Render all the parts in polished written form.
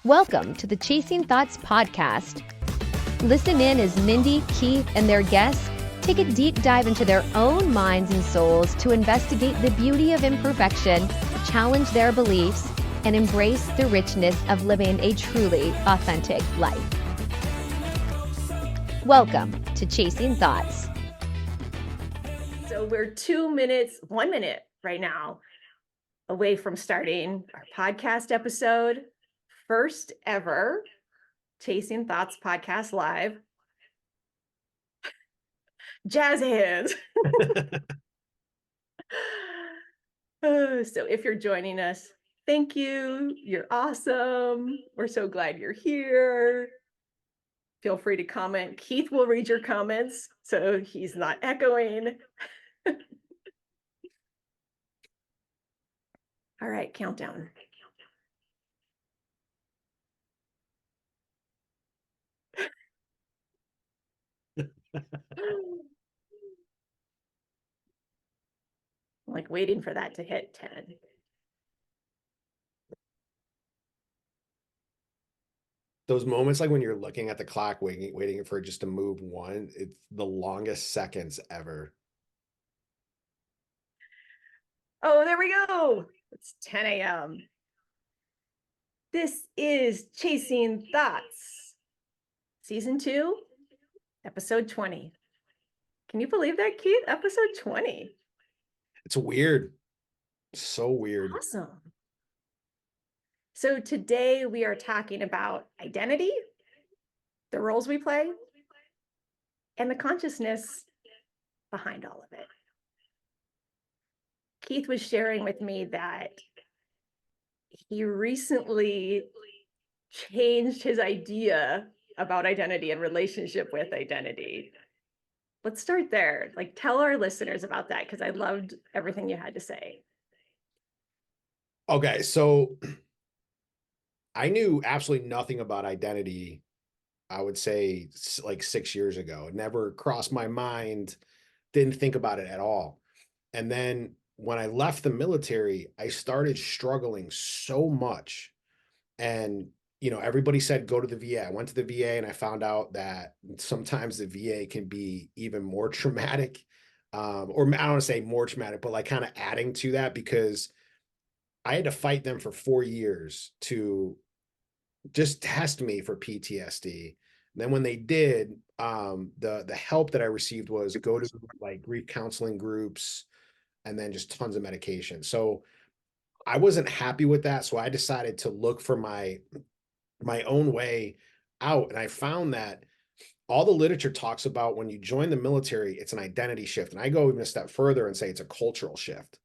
Welcome to the Chasing Thoughts podcast. Listen in as Mindy, Keith, and their guests take a deep dive into their own minds and souls to investigate the beauty of imperfection, challenge their beliefs, and embrace the richness of living a truly authentic life. Welcome to Chasing Thoughts. So we're 1 minute right now away from starting our podcast episode. First ever Chasing Thoughts podcast live. Jazz hands. So if you're joining us, thank you. You're awesome. We're so glad you're here. Feel free to comment. Keith will read your comments so he's not echoing. All right, countdown. Like waiting for that to hit 10. Those moments, like when you're looking at the clock, waiting for it just to move one, it's the longest seconds ever. Oh, there we go. It's 10 a.m. This is Chasing Thoughts, Season 2, Episode 20. Can you believe that, Keith? Episode 20. It's weird. So weird. Awesome. So today we are talking about identity, the roles we play, and the consciousness behind all of it. Keith was sharing with me that he recently changed his idea about identity and relationship with identity. Let's start there. Like, tell our listeners about that, because I loved everything you had to say. Okay, so I knew absolutely nothing about identity, I would say like 6 years ago. It never crossed my mind, didn't think about it at all. And then when I left the military, I started struggling so much. And, everybody said, go to the VA. I went to the VA and I found out that sometimes the VA can be even more traumatic. Or I don't want to say more traumatic, but like kind of adding to that, because I had to fight them for 4 years to just test me for PTSD. And then when they did, the help that I received was go to like grief counseling groups and then just tons of medication. So I wasn't happy with that. So I decided to look for my own way out. And I found that all the literature talks about when you join the military, it's an identity shift. And I go even a step further and say it's a cultural shift.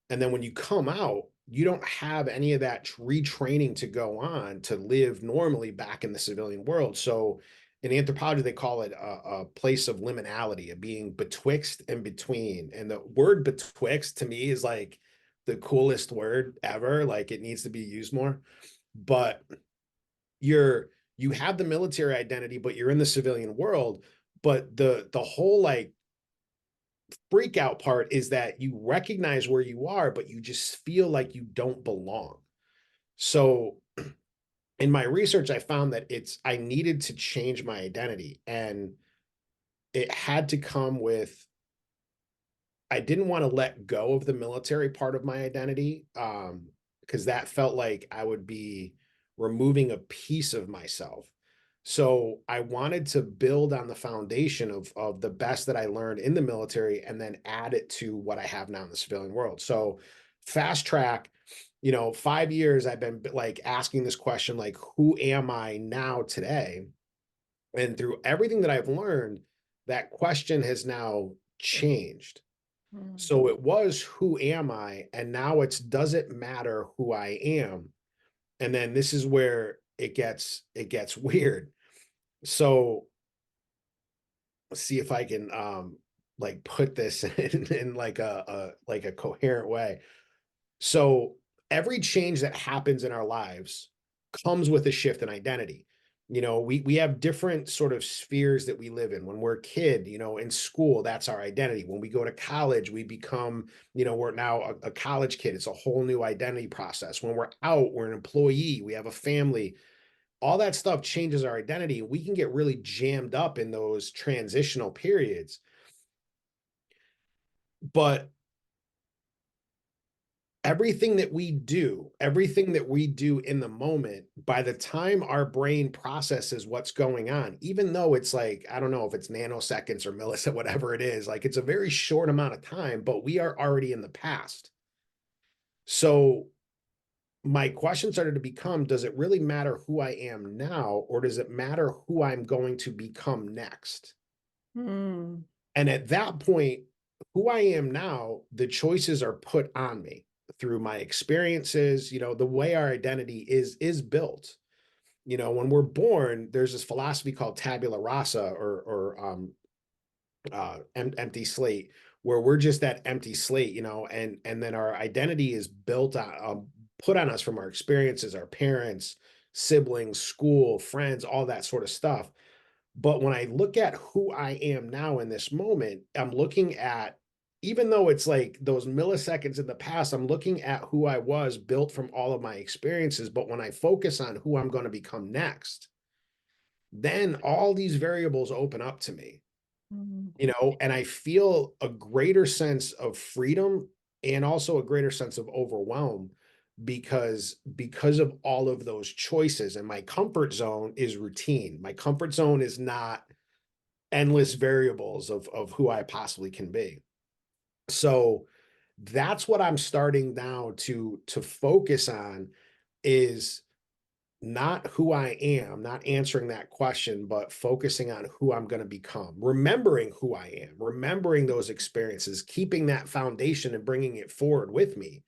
And then when you come out, you don't have any of that retraining to go on to live normally back in the civilian world. So in anthropology, they call it a place of liminality, of being betwixt and between. And the word betwixt to me is like the coolest word ever. Like, it needs to be used more. But you have the military identity, but you're in the civilian world. But the whole like freak out part is that you recognize where you are, but you just feel like you don't belong. So in my research, I found that I needed to change my identity, and it had to come with, I didn't want to let go of the military part of my identity, because that felt like I would be removing a piece of myself. So I wanted to build on the foundation of the best that I learned in the military and then add it to what I have now in the civilian world. So fast track, 5 years I've been like asking this question, like, who am I now today? And through everything that I've learned, that question has now changed. So it was, who am I? And now it's, does it matter who I am? And then this is where it gets weird. So let's see if I can like put this in like a coherent way. So every change that happens in our lives comes with a shift in identity. We have different sort of spheres that we live in. When we're a kid, in school, that's our identity. When we go to college, we become, we're now a college kid. It's a whole new identity process. When we're out, we're an employee, we have a family. all that stuff changes our identity. We can get really jammed up in those transitional periods. But everything that we do in the moment, by the time our brain processes what's going on, even though it's like, I don't know if it's nanoseconds or milliseconds, whatever it is, like it's a very short amount of time, but we are already in the past. So my question started to become, does it really matter who I am now, or does it matter who I'm going to become next? Mm. And at that point, who I am now, the choices are put on me through my experiences, the way our identity is built. When we're born, there's this philosophy called tabula rasa, or empty slate, where we're just that empty slate, and then our identity is built on, put on us from our experiences, our parents, siblings, school, friends, all that sort of stuff. But when I look at who I am now in this moment, I'm looking at, even though it's like those milliseconds in the past, I'm looking at who I was built from all of my experiences. But when I focus on who I'm going to become next, then all these variables open up to me, and I feel a greater sense of freedom and also a greater sense of overwhelm because of all of those choices. And my comfort zone is routine. My comfort zone is not endless variables of who I possibly can be. So that's what I'm starting now to focus on, is not who I am, not answering that question, but focusing on who I'm going to become, remembering who I am, remembering those experiences, keeping that foundation and bringing it forward with me,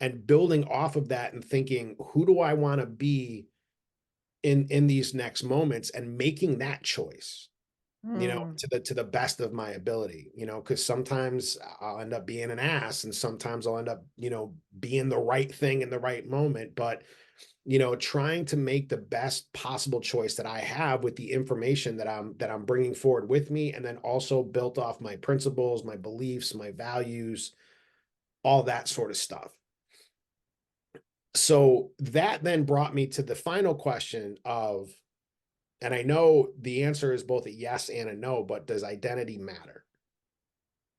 and building off of that and thinking, who do I want to be in these next moments, and making that choice, to the best of my ability, because sometimes I'll end up being an ass, and sometimes I'll end up, being the right thing in the right moment. But trying to make the best possible choice that I have with the information that I'm bringing forward with me, and then also built off my principles, my beliefs, my values, all that sort of stuff. So that then brought me to the final question of, and I know the answer is both a yes and a no, but does identity matter?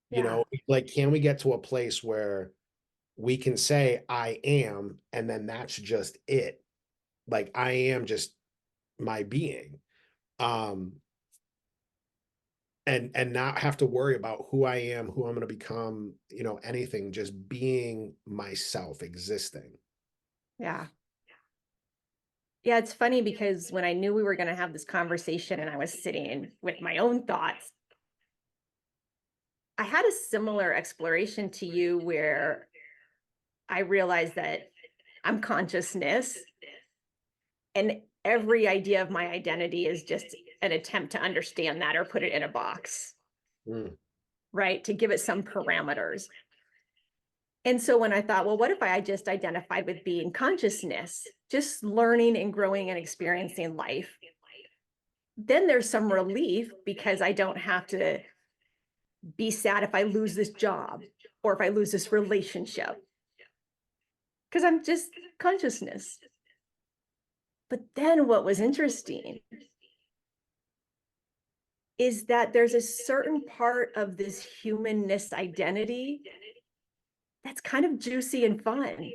Yeah. Like, can we get to a place where we can say I am, and then that's just it? Like, I am just my being, and not have to worry about who I am, who I'm going to become, anything, just being myself, existing. Yeah. Yeah, it's funny because when I knew we were going to have this conversation and I was sitting with my own thoughts, I had a similar exploration to you where I realized that I'm consciousness, and every idea of my identity is just an attempt to understand that or put it in a box, Mm. right? To give it some parameters. And so when I thought, well, what if I just identified with being consciousness, just learning and growing and experiencing life? Then there's some relief because I don't have to be sad if I lose this job or if I lose this relationship, because I'm just consciousness. But then what was interesting is that there's a certain part of this humanness identity that's kind of juicy and fun.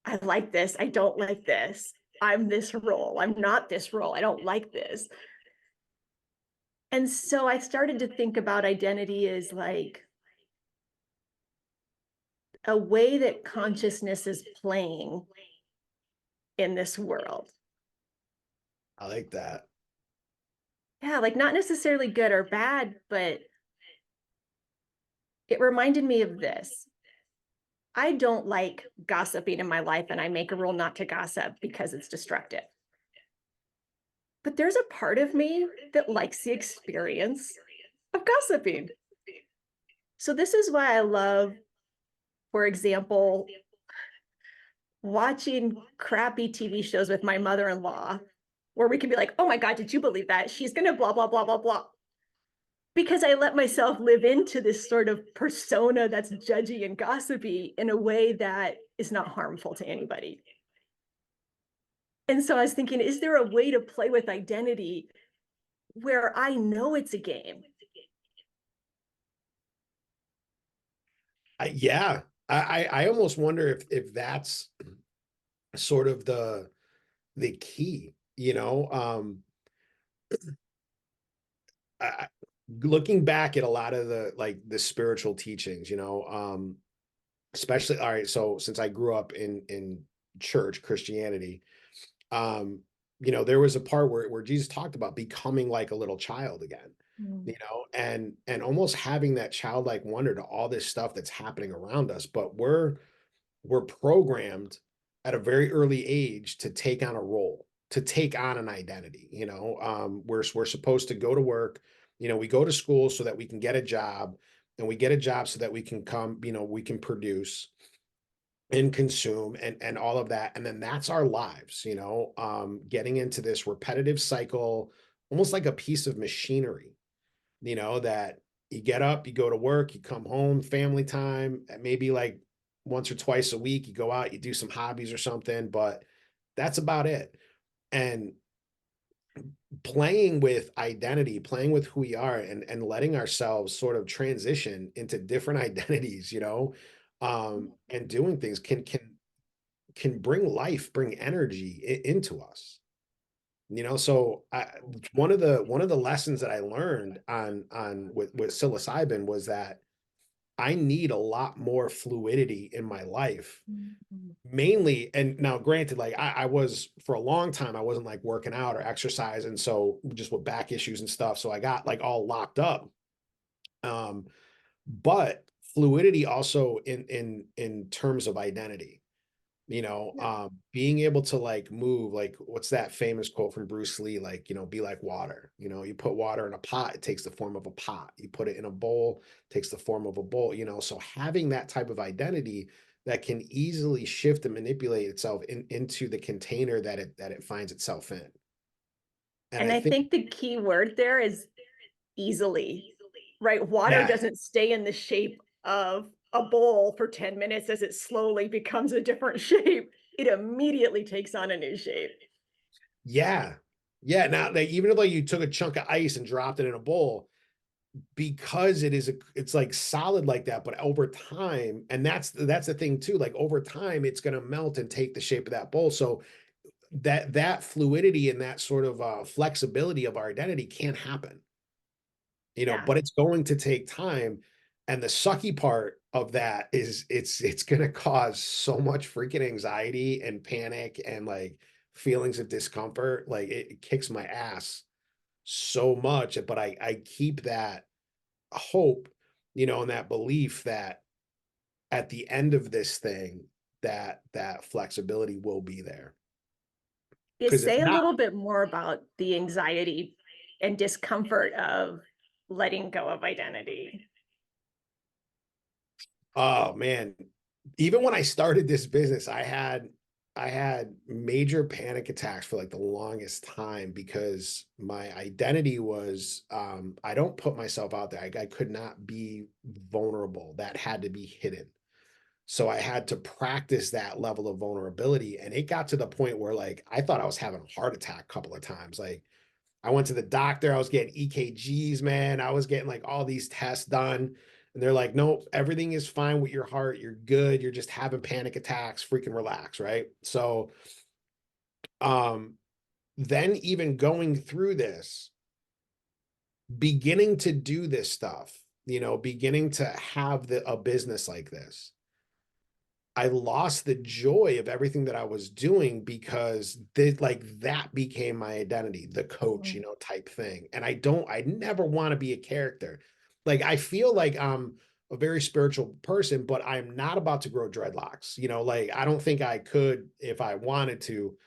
I like this. I don't like this. I'm this role. I'm not this role. I don't like this. And so I started to think about identity as like a way that consciousness is playing in this world. I like that. Yeah, like not necessarily good or bad, but it reminded me of this. I don't like gossiping in my life, and I make a rule not to gossip because it's destructive. But there's a part of me that likes the experience of gossiping. So this is why I love, for example, watching crappy TV shows with my mother-in-law, where we can be like, oh my God, did you believe that? She's going to blah, blah, blah, blah, blah. Because I let myself live into this sort of persona that's judgy and gossipy in a way that is not harmful to anybody. And so I was thinking, is there a way to play with identity where I know it's a game? Yeah, I almost wonder if that's sort of the key, you know. I, looking back at a lot of the spiritual teachings, you know, especially, all right, so since I grew up in church Christianity, um, you know, there was a part where Jesus talked about becoming like a little child again, Mm. you know, and almost having that childlike wonder to all this stuff that's happening around us. But we're programmed at a very early age to take on a role, to take on an identity. You know, we're supposed to go to work. You know, we go to school so that we can get a job, and we get a job so that we can come. You know, we can produce and consume and all of that, and then that's our lives. You know, getting into this repetitive cycle, almost like a piece of machinery, you know, that you get up, you go to work, you come home, family time, and maybe like once or twice a week, you go out, you do some hobbies or something, but that's about it. And playing with identity, playing with who we are and letting ourselves sort of transition into different identities, you know, and doing things can bring life, bring energy into us. You know, so one of the lessons that I learned on with psilocybin was that I need a lot more fluidity in my life. Mhm. Mainly, and now granted, like I was for a long time, I wasn't like working out or exercising, so just with back issues and stuff. So I got like all locked up. Um, but fluidity also in terms of identity. You know, Yeah. being able to like move, like what's that famous quote from Bruce Lee? Like, you know, be like water. You know, you put water in a pot, it takes the form of a pot. You put it in a bowl, it takes the form of a bowl, you know. So having that type of identity that can easily shift and manipulate itself into the container that it finds itself in. And And I I think, think the key word there is easily, right? Water yeah, doesn't stay in the shape of a bowl for 10 minutes as it slowly becomes a different shape. It immediately takes on a new shape. yeah, yeah. Now, like, even if like you took a chunk of ice and dropped it in a bowl, because it's like solid like that, but over time, and that's the thing too, like over time it's going to melt and take the shape of that bowl. So that fluidity and that sort of flexibility of our identity can't happen, you know, Yeah. but it's going to take time. And the sucky part of that is it's going to cause so much freaking anxiety and panic and like feelings of discomfort. Like it kicks my ass so much, but I keep that hope, you know, and that belief that at the end of this thing, that flexibility will be there. You Because if say a not, little bit more about the anxiety and discomfort of letting go of identity. oh man, even when I started this business, I had major panic attacks for like the longest time because my identity was I don't put myself out there. I could not be vulnerable. That had to be hidden. So I had to practice that level of vulnerability. And it got to the point where like I thought I was having a heart attack a couple of times. Like I went to the doctor, I was getting EKGs, man. I was getting like all these tests done. And they're like, nope, everything is fine with your heart. You're good. You're just having panic attacks. Freaking relax, right? So um then even going through this, beginning to do this stuff, you know, beginning to have a business like this, I lost the joy of everything that I was doing because that became my identity, the coach, you Mhm. know, type thing. And I never want to be a character. Like I feel like I'm a very spiritual person, but I'm not about to grow dreadlocks. You know, like I don't think I could if I wanted to.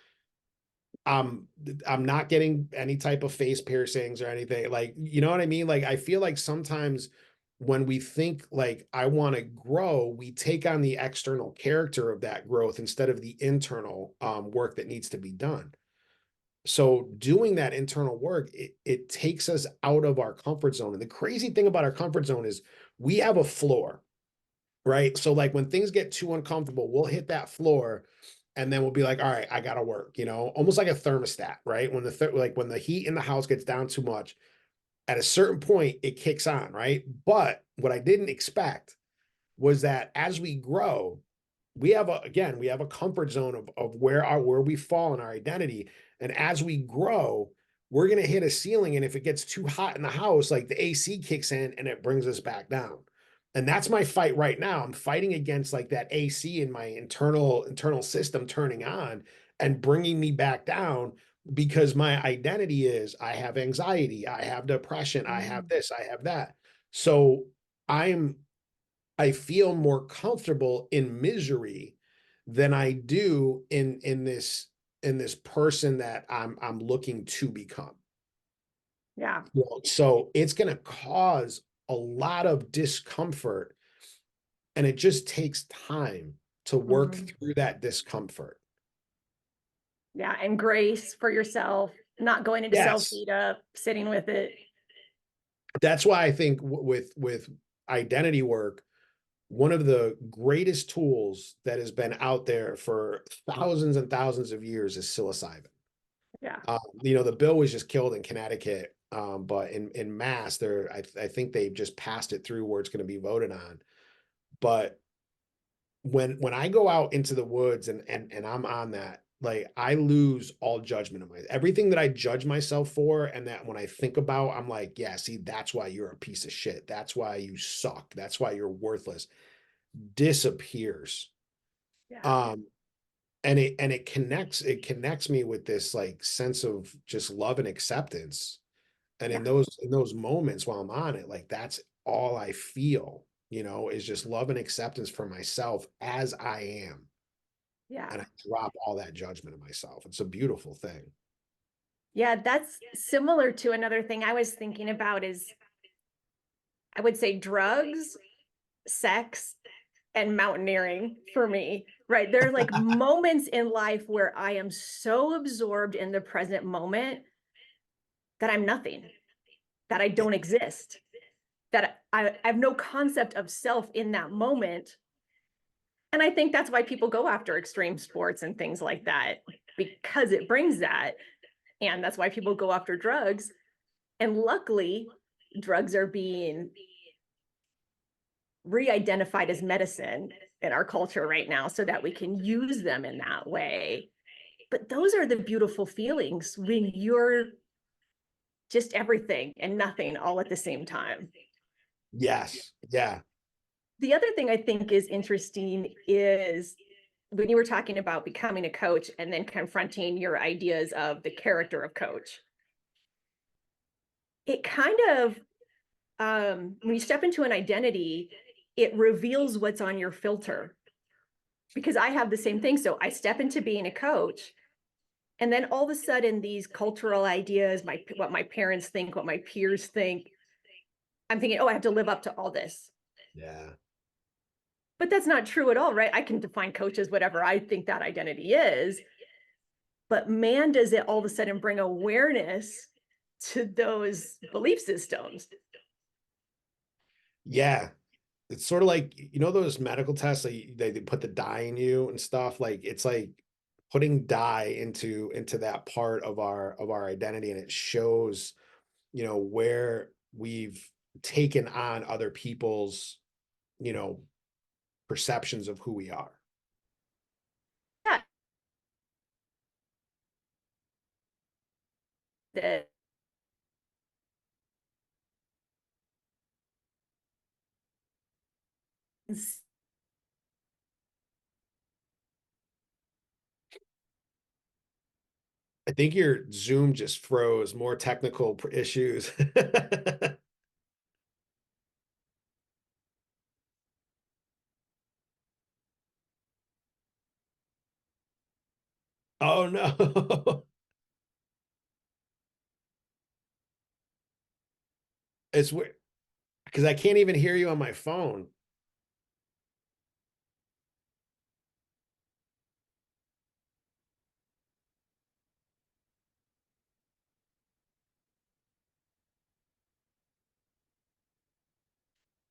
um I'm not getting any type of face piercings or anything. Like, you know what I mean? Like, I feel like sometimes when we think like I want to grow, we take on the external character of that growth instead of the internal work that needs to be done. So doing that internal work, it takes us out of our comfort zone. And the crazy thing about our comfort zone is we have a floor, right? So like when things get too uncomfortable, we'll hit that floor and then we'll be like, all right, I gotta work, almost like a thermostat, right? When when the heat in the house gets down too much, at a certain point, it kicks on, right? But what I didn't expect was that as we grow, we have a comfort zone of where we fall in our identity. And as we grow, we're gonna hit a ceiling. And if it gets too hot in the house, like the AC kicks in and it brings us back down. And that's my fight right now. I'm fighting against like that AC in my internal system turning on and bringing me back down because my identity is I have anxiety, I have depression, I have this, I have that. So I'm I feel more comfortable in misery than I do in this person that I'm looking to become. Yeah. Well, so it's going to cause a lot of discomfort, and it just takes time to work Mhm. through that discomfort. Yeah. And grace for yourself, not going into self Yes. beat up, sitting with it. That's why I think with identity work, one of the greatest tools that has been out there for thousands and thousands of years is psilocybin. Yeah. The bill was just killed in Connecticut, but in Mass, I think they just passed it through where it's going to be voted on. But when I go out into the woods and I'm on that, like I lose all judgment of everything that I judge myself for, and that when I think about, I'm like, yeah, see, that's why you're a piece of shit. That's why you suck. That's why you're worthless. Disappears. Yeah. Um, and it connects me with this like sense of just love and acceptance. And in Yeah. those moments while I'm on it, like that's all I feel, is just love and acceptance for myself as I am. Yeah. And I drop all that judgment of myself. It's a beautiful thing. Yeah. That's similar to another thing I was thinking about is I would say drugs, sex, and mountaineering for me, right? There are like moments in life where I am so absorbed in the present moment that I'm nothing, that I Yeah. don't exist, that I have no concept of self in that moment. And I think that's why people go after extreme sports and things like that, because it brings that. And that's why people go after drugs. And luckily, drugs are being re-identified as medicine in our culture right now so that we can use them in that way. But those are the beautiful feelings when you're just everything and nothing all at the same time. Yes. Yeah. The other thing I think is interesting is when you were talking about becoming a coach and then confronting your ideas of the character of coach, it kind of, when you step into an identity, it reveals what's on your filter. Because I have the same thing. So I step into being a coach, and then all of a sudden, these cultural ideas, what my parents think, what my peers think, I'm thinking, oh, I have to live up to all this. Yeah. But that's not true at all, right? I can define coach as whatever I think that identity is. But man, does it all of a sudden bring awareness to those belief systems. Yeah. It's sort of like, those medical tests, like they put the dye in you and stuff. Like it's like putting dye into that part of our identity, and it shows, where we've taken on other people's, you know, perceptions of who we are. Yeah, that I think your Zoom just froze. More technical issues. Oh no. It's weird because I can't even hear you on my phone.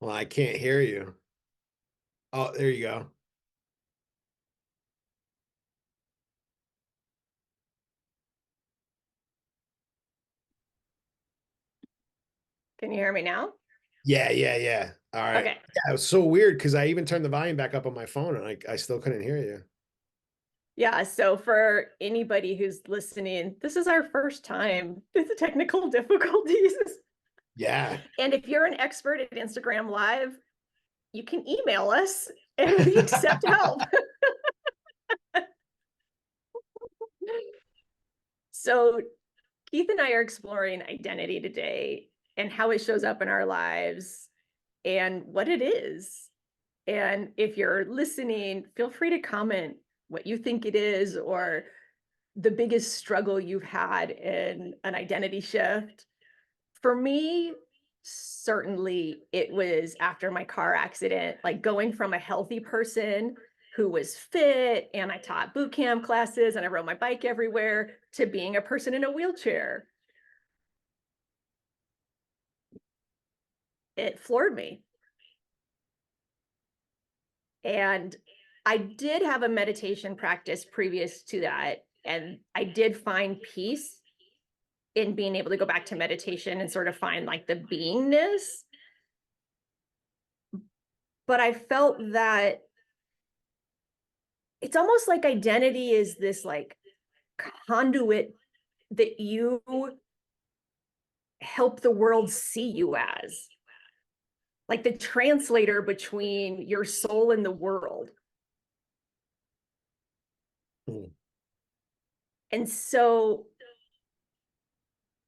Well, I can't hear you. Oh, there you go. Can you hear me now? Yeah. All right. Okay. Yeah, it was so weird because I even turned the volume back up on my phone and I still couldn't hear you. Yeah, so for anybody who's listening, this is our first time with the technical difficulties. Yeah. And if you're an expert at Instagram Live, you can email us and we accept help. So Keith and I are exploring identity today and how it shows up in our lives and what it is. And if you're listening, feel free to comment what you think it is or the biggest struggle you've had in an identity shift. For me, certainly it was after my car accident, like going from a healthy person who was fit and I taught boot camp classes and I rode my bike everywhere to being a person in a wheelchair. It floored me. And I did have a meditation practice previous to that. And I did find peace in being able to go back to meditation and sort of find like the beingness. But I felt that it's almost like identity is this like conduit that you help the world see you as, like the translator between your soul and the world. Hmm. And so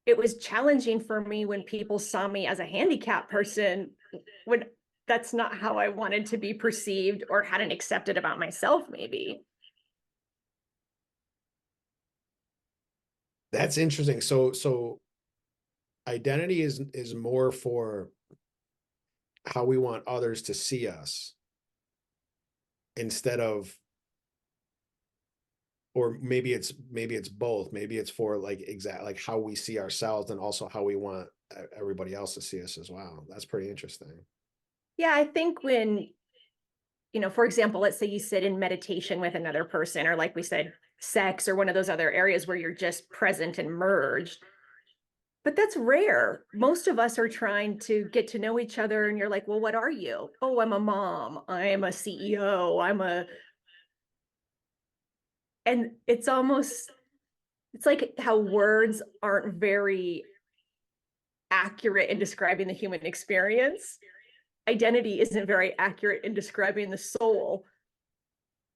it was challenging for me when people saw me as a handicapped person, when that's not how I wanted to be perceived or hadn't accepted about myself, maybe. That's interesting. So identity is more for how we want others to see us instead of, or maybe it's both. Maybe it's for like like how we see ourselves and also how we want everybody else to see us as well. That's pretty interesting. Yeah, I think when, for example, let's say you sit in meditation with another person, or like we said, sex, or one of those other areas where you're just present and merged. But that's rare. Most of us are trying to get to know each other, and you're like, well, what are you? Oh, I'm a mom. I'm a CEO. And it's like how words aren't very accurate in describing the human experience. Identity isn't very accurate in describing the soul,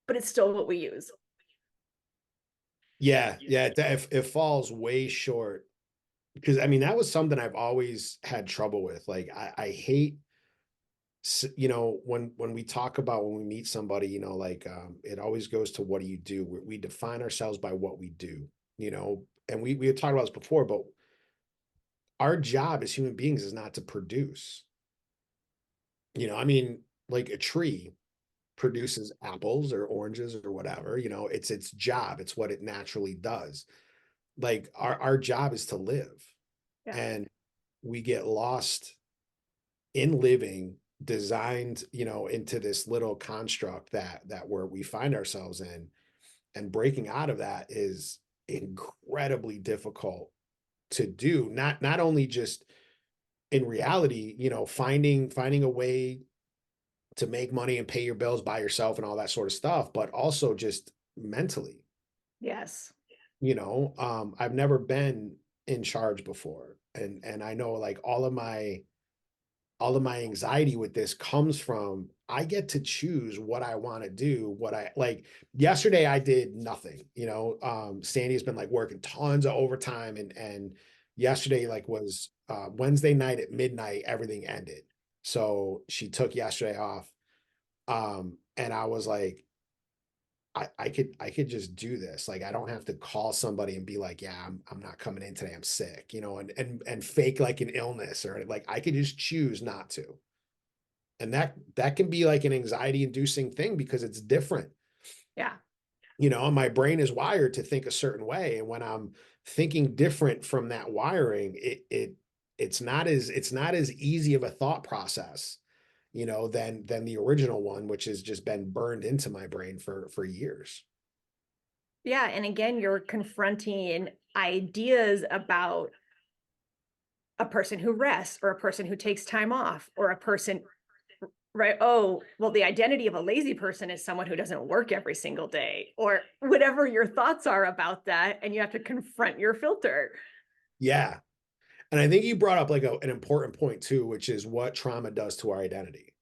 but it's still what we use. Yeah, it falls way short because I mean that was something I've always had trouble with. Like I hate when we talk about when we meet somebody, like it always goes to what do you do? We define ourselves by what we do, and we had talked about this before, but our job as human beings is not to produce. I mean, like a tree produces apples or oranges or whatever, it's its job, it's what it naturally does. Like our job is to live. Yeah. And we get lost in living, designed, into this little construct that where we find ourselves in, and breaking out of that is incredibly difficult to do. Not only just in reality, finding a way to make money and pay your bills by yourself and all that sort of stuff, but also just mentally. Yes. I've never been in charge before, and I know like all of my anxiety with this comes from I get to choose what I want to do, what I like. Yesterday I did nothing. Sandy's been like working tons of overtime, and yesterday like was Wednesday night at midnight, everything ended. So she took yesterday off. And I was like, I could just do this. Like I don't have to call somebody and be like, yeah, I'm not coming in today. I'm sick, and fake like an illness, or like I could just choose not to. And that can be like an anxiety inducing thing because it's different. Yeah. And my brain is wired to think a certain way. And when I'm thinking different from that wiring, it's not as easy of a thought process, than the original one, which has just been burned into my brain for years. Yeah. And again, you're confronting ideas about a person who rests, or a person who takes time off, or a person, right? Oh, well, the identity of a lazy person is someone who doesn't work every single day, or whatever your thoughts are about that. And you have to confront your filter. Yeah. And I think you brought up like an important point too, which is what trauma does to our identity.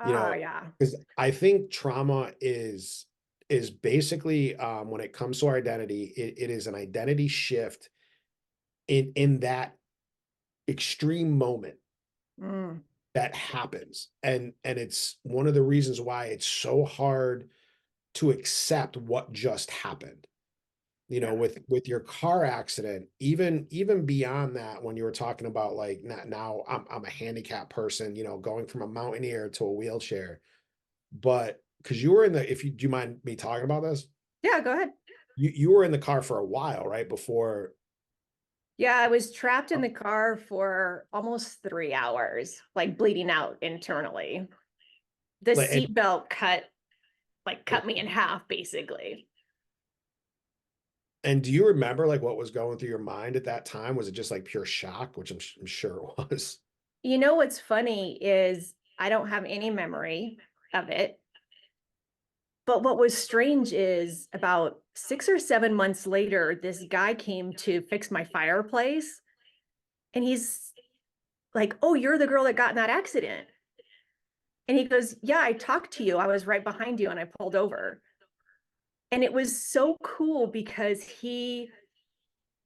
You Ah, know, yeah. because I think trauma is basically when it comes to our identity, it is an identity shift in that extreme moment Mm, that happens. And it's one of the reasons why it's so hard to accept what just happened. You know, yeah. with your car accident, even beyond that, when you were talking about like now I'm a handicapped person, you know, going from a mountaineer to a wheelchair. But because you were in the, if you do you mind me talking about this? Yeah, go ahead. You were in the car for a while, right? Before. Yeah, I was trapped in Oh, the car for almost 3 hours, like bleeding out internally. The like, seatbelt cut me in half, basically. and do you remember like what was going through your mind at that time? Was it just like pure shock, which I'm sure it was? You know what's funny is I don't have any memory of it. But what was strange is about 6 or 7 months later, this guy came to fix my fireplace. And he's like, "Oh, you're the girl that got in that accident." And he goes, "Yeah, I talked to you. I was right behind you and I pulled over." And it was so cool because he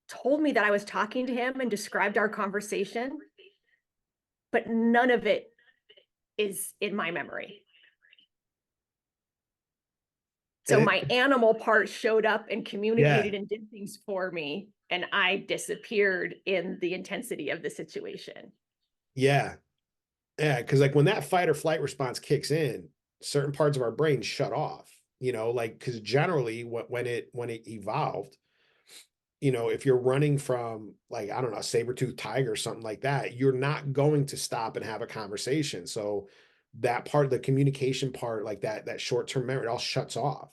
told me that I was talking to him and described our conversation, but none of it is in my memory. So And my animal part showed up and yeah, communicated and did things for me, and I disappeared in the intensity of the situation. yeah, yeah. Because like when that fight or flight response kicks in, certain parts of our brain shut off. You know, like because generally when it evolved, you know, if you're running from like, I don't know, a saber-toothed tiger or something like that, you're not going to stop and have a conversation. So that part, the communication part, like that short-term memory, it all shuts off,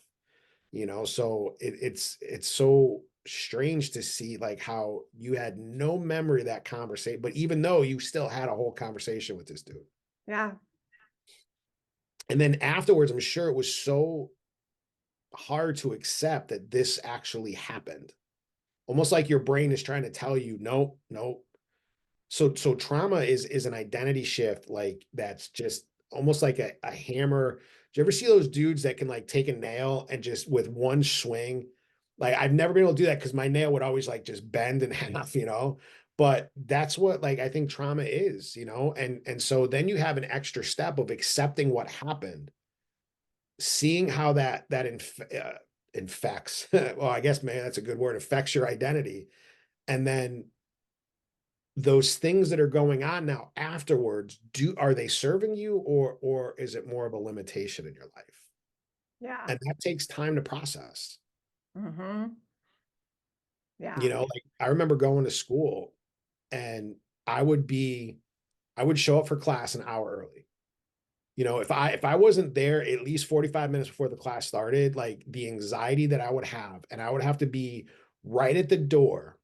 you know. So it's so strange to see like how you had no memory of that conversation, but even though you still had a whole conversation with this dude. Yeah. And then afterwards, I'm sure it was so hard to accept that this actually happened. Almost like your brain is trying to tell you, no, no. So trauma is an identity shift, like that's just almost like a hammer. Do you ever see those dudes that can like take a nail and just with one swing? Like I've never been able to do that because my nail would always like just bend in half, you know. But that's what like I think trauma is, you know. And so then you have an extra step of accepting what happened, seeing how that infects. Well, I guess maybe that's a good word, affects your identity, and then those things that are going on now afterwards, are they serving you, or is it more of a limitation in your life? Yeah. And that takes time to process. Hmm. You Yeah. know, like I remember going to school and I would be I would show up for class an hour early. You know, if I wasn't there at least 45 minutes before the class started, like the anxiety that I would have, and I would have to be right at the door,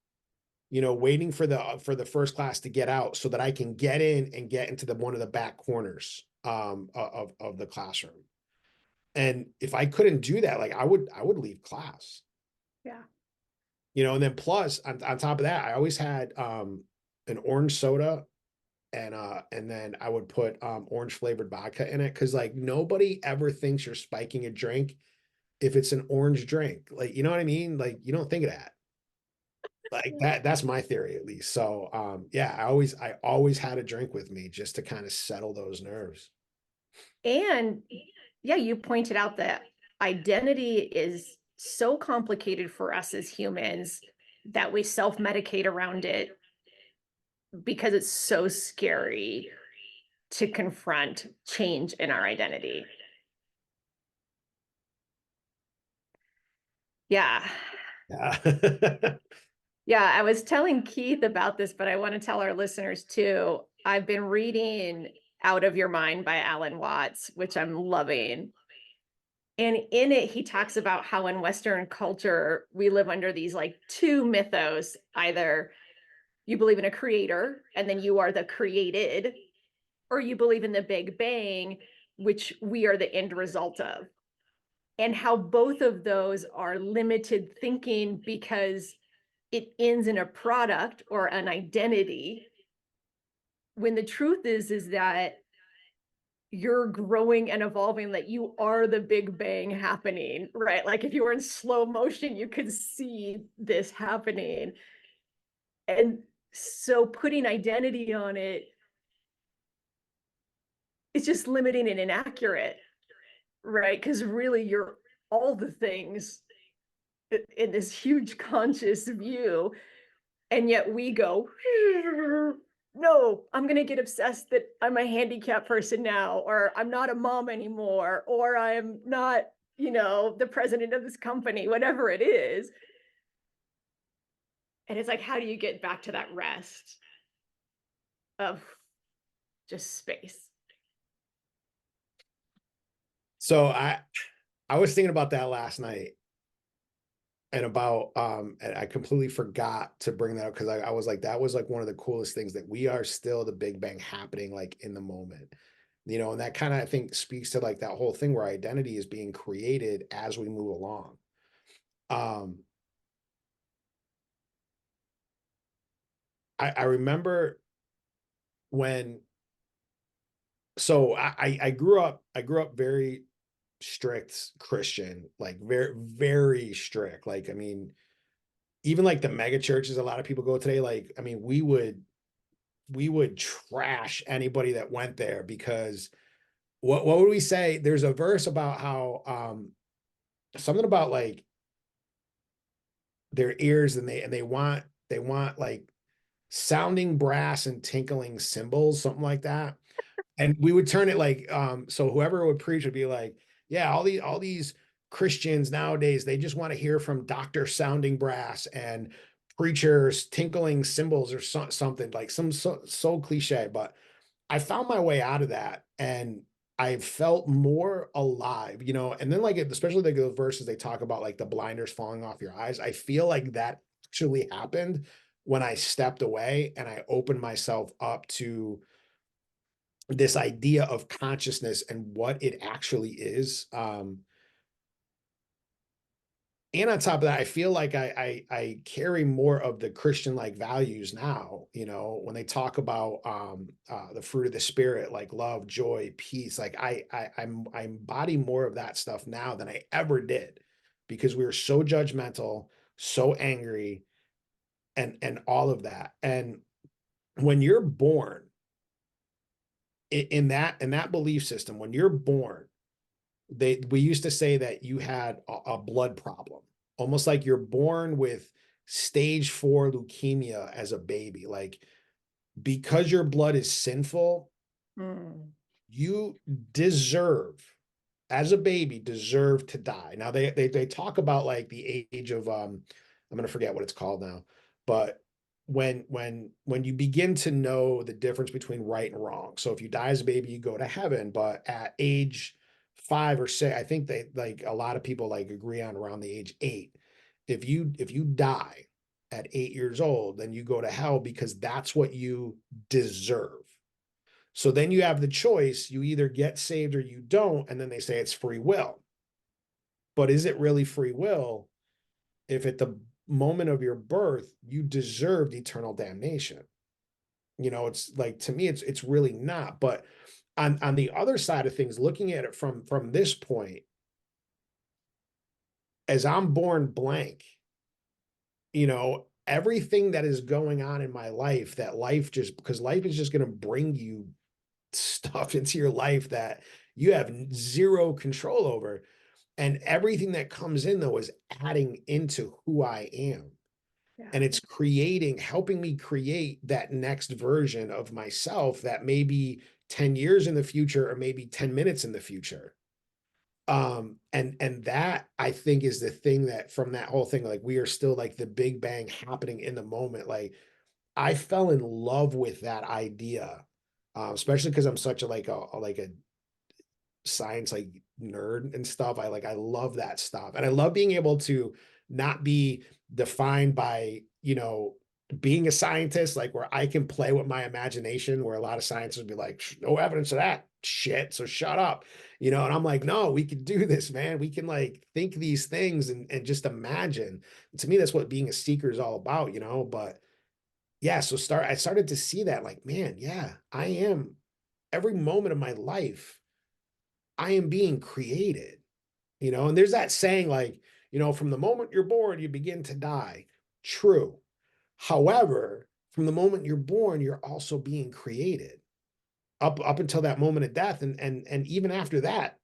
you know, waiting for the first class to get out so that I can get in and get into the one of the back corners of the classroom. And if I couldn't do that, like I would leave class, Yeah. you know, and then plus on top of that, I always had an orange soda and then I would put orange flavored vodka in it because like nobody ever thinks you're spiking a drink if it's an orange drink. Like, you know what I mean? Like you don't think of that. Like that's my theory at least. So yeah, I always had a drink with me just to kind of settle those nerves. And yeah, you pointed out that identity is so complicated for us as humans that we self-medicate around it because it's so scary to confront change in our identity. Yeah. Yeah. Yeah, I was telling Keith about this, but I want to tell our listeners too. I've been reading Out of Your Mind by Alan Watts, which I'm loving. And in it, he talks about how in Western culture, we live under these like two mythos. Either you believe in a creator and then you are the created, or you believe in the Big Bang, which we are the end result of. And how both of those are limited thinking because it ends in a product or an identity, when the truth is that you're growing and evolving, that you are the Big Bang happening, right? Like if you were in slow motion, you could see this happening. And so putting identity on it, it's just limiting and inaccurate, right? Because really you're all the things in this huge conscious view. And yet we go, no, I'm going to get obsessed that I'm a handicapped person now, or I'm not a mom anymore, or I'm not, the president of this company, whatever it is. And it's like, how do you get back to that rest of just space? So I was thinking about that last night, and about and I completely forgot to bring that up, because I was like, that was like one of the coolest things, that we are still the Big Bang happening like in the moment. And that kind of, I think, speaks to like that whole thing where identity is being created as we move along. I remember when, so I grew up very strict Christian, like very, very strict. Like, I mean, even like the mega churches a lot of people go today, like, I mean, we would trash anybody that went there, because what would we say? There's a verse about how something about like their ears, and they want like sounding brass and tinkling cymbals, something like that. And we would turn it like, so whoever would preach would be like, yeah, all these Christians nowadays, they just want to hear from Dr. Sounding Brass and preachers tinkling cymbals, or something like so cliche. But I found my way out of that, and I felt more alive, and then like, especially like the verses they talk about, like the blinders falling off your eyes. I feel like that actually happened when I stepped away and I opened myself up to this idea of consciousness and what it actually is. And on top of that, I feel like I carry more of the Christian like values now, when they talk about the fruit of the spirit, like love, joy, peace. Like I embody more of that stuff now than I ever did, because we were so judgmental, so angry, and all of that. And when you're born in that belief system, when you're born, we used to say that you had a blood problem, almost like you're born with stage 4 leukemia as a baby. Like, because your blood is sinful, you deserve, as a baby, deserve to die. Now they talk about like the age of I'm gonna forget what it's called now, but when you begin to know the difference between right and wrong. So if you die as a baby, you go to heaven, but at age 5 or 6, I think they, like, a lot of people like agree on around the age 8. If you die at 8 years old, then you go to hell, because that's what you deserve. So then you have the choice, you either get saved or you don't, and then they say it's free will. But is it really free will if at the moment of your birth you deserved eternal damnation? It's like, to me, it's really not. But on the other side of things, looking at it from this point, as I'm born blank, everything that is going on in my life, that life just, because life is just going to bring you stuff into your life that you have zero control over. And everything that comes in, though, is adding into who I am. Yeah. And it's helping me create that next version of myself that may be 10 years in the future, or maybe 10 minutes in the future. And that, I think, is the thing that, from that whole thing, like, we are still like the Big Bang happening in the moment. Like, I fell in love with that idea, especially because I'm such a science like nerd and stuff. I love that stuff, and I love being able to not be defined by being a scientist, like where I can play with my imagination, where a lot of scientists would be like, no evidence of that shit, so shut up, you know? And I'm like, no, we can do this, man. We can like think these things and just imagine. And to me, that's what being a seeker is all about, you know? But yeah, so I started to see that like, man, yeah, I am every moment of my life, I am being created, you know? And there's that saying like, you know, from the moment you're born, you begin to die. True. However, from the moment you're born, you're also being created up until that moment of death. And even after that,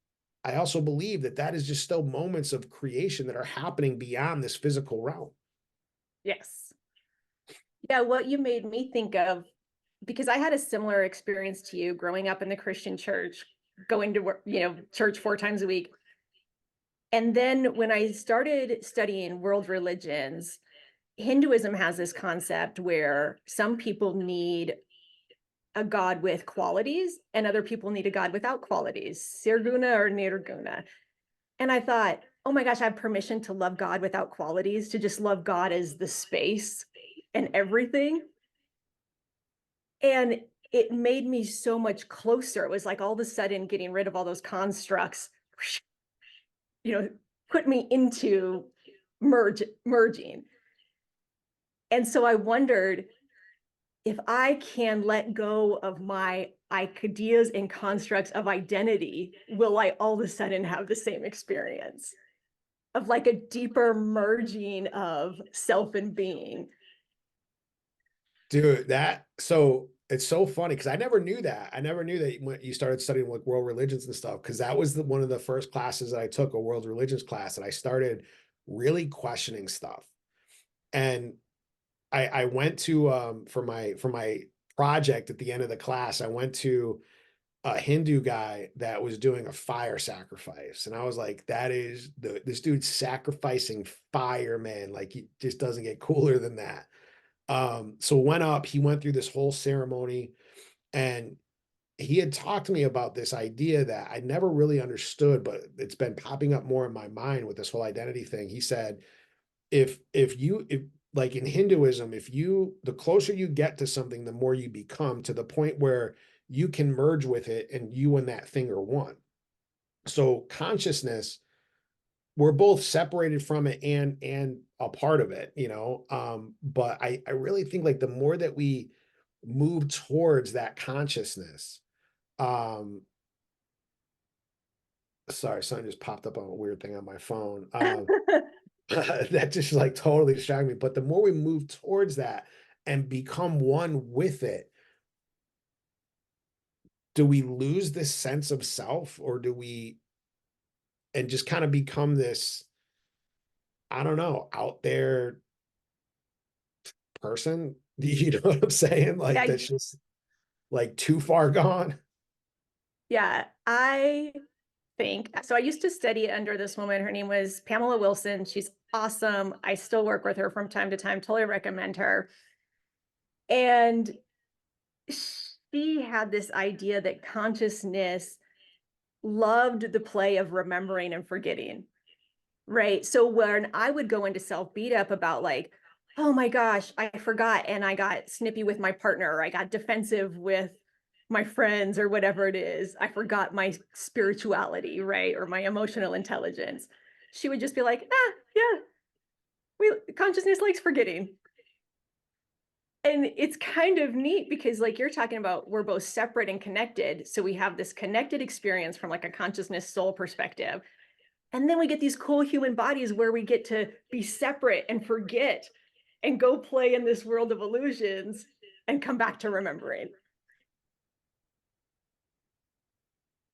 I also believe that that is just still moments of creation that are happening beyond this physical realm. Yes. Yeah, what you made me think of, because I had a similar experience to you growing up in the Christian church, going to work, church 4 times a week. And then when I started studying world religions, Hinduism has this concept where some people need a God with qualities and other people need a God without qualities, Sirguna or Nirguna. And I thought, oh my gosh, I have permission to love God without qualities, to just love God as the space and everything. And it made me so much closer. It was like all of a sudden getting rid of all those constructs, put me into merging. And so I wondered, if I can let go of my ideas and constructs of identity, will I all of a sudden have the same experience of like a deeper merging of self and being? Dude, so it's so funny because I never knew that. I never knew that when you started studying like world religions and stuff, because that was one of the first classes that I took, a world religions class, and I started really questioning stuff. And I went to for my project at the end of the class, I went to a Hindu guy that was doing a fire sacrifice. And I was like, that is this dude's sacrificing fire, man. Like he just doesn't get cooler than that. So went up, he went through this whole ceremony and he had talked to me about this idea that I never really understood, but it's been popping up more in my mind with this whole identity thing. He said, if like in Hinduism, the closer you get to something, the more you become, to the point where you can merge with it and you and that thing are one. So consciousness, we're both separated from it and a part of it, you know. But I really think like the more that we move towards that consciousness, um, sorry, something just popped up on a weird thing on my phone. That just like totally distracted me. But the more we move towards that and become one with it, do we lose this sense of self, or do we and just kind of become this, I don't know, out there person? You know what I'm saying? Like Yeah, that's just like too far gone. yeah. I think so. I used to study under this woman. Her name was Pamela Wilson. She's awesome. I still work with her from time to time. Totally recommend her. And she had this idea that consciousness loved the play of remembering and forgetting. Right. So when I would go into self beat up about like, oh my gosh, I forgot and I got snippy with my partner, or I got defensive with my friends or whatever it is, I forgot my spirituality, right? Or my emotional intelligence. She would just be like, yeah, consciousness likes forgetting. And it's kind of neat because like you're talking about, we're both separate and connected. So we have this connected experience from like a consciousness soul perspective. And then we get these cool human bodies where we get to be separate and forget and go play in this world of illusions and come back to remembering.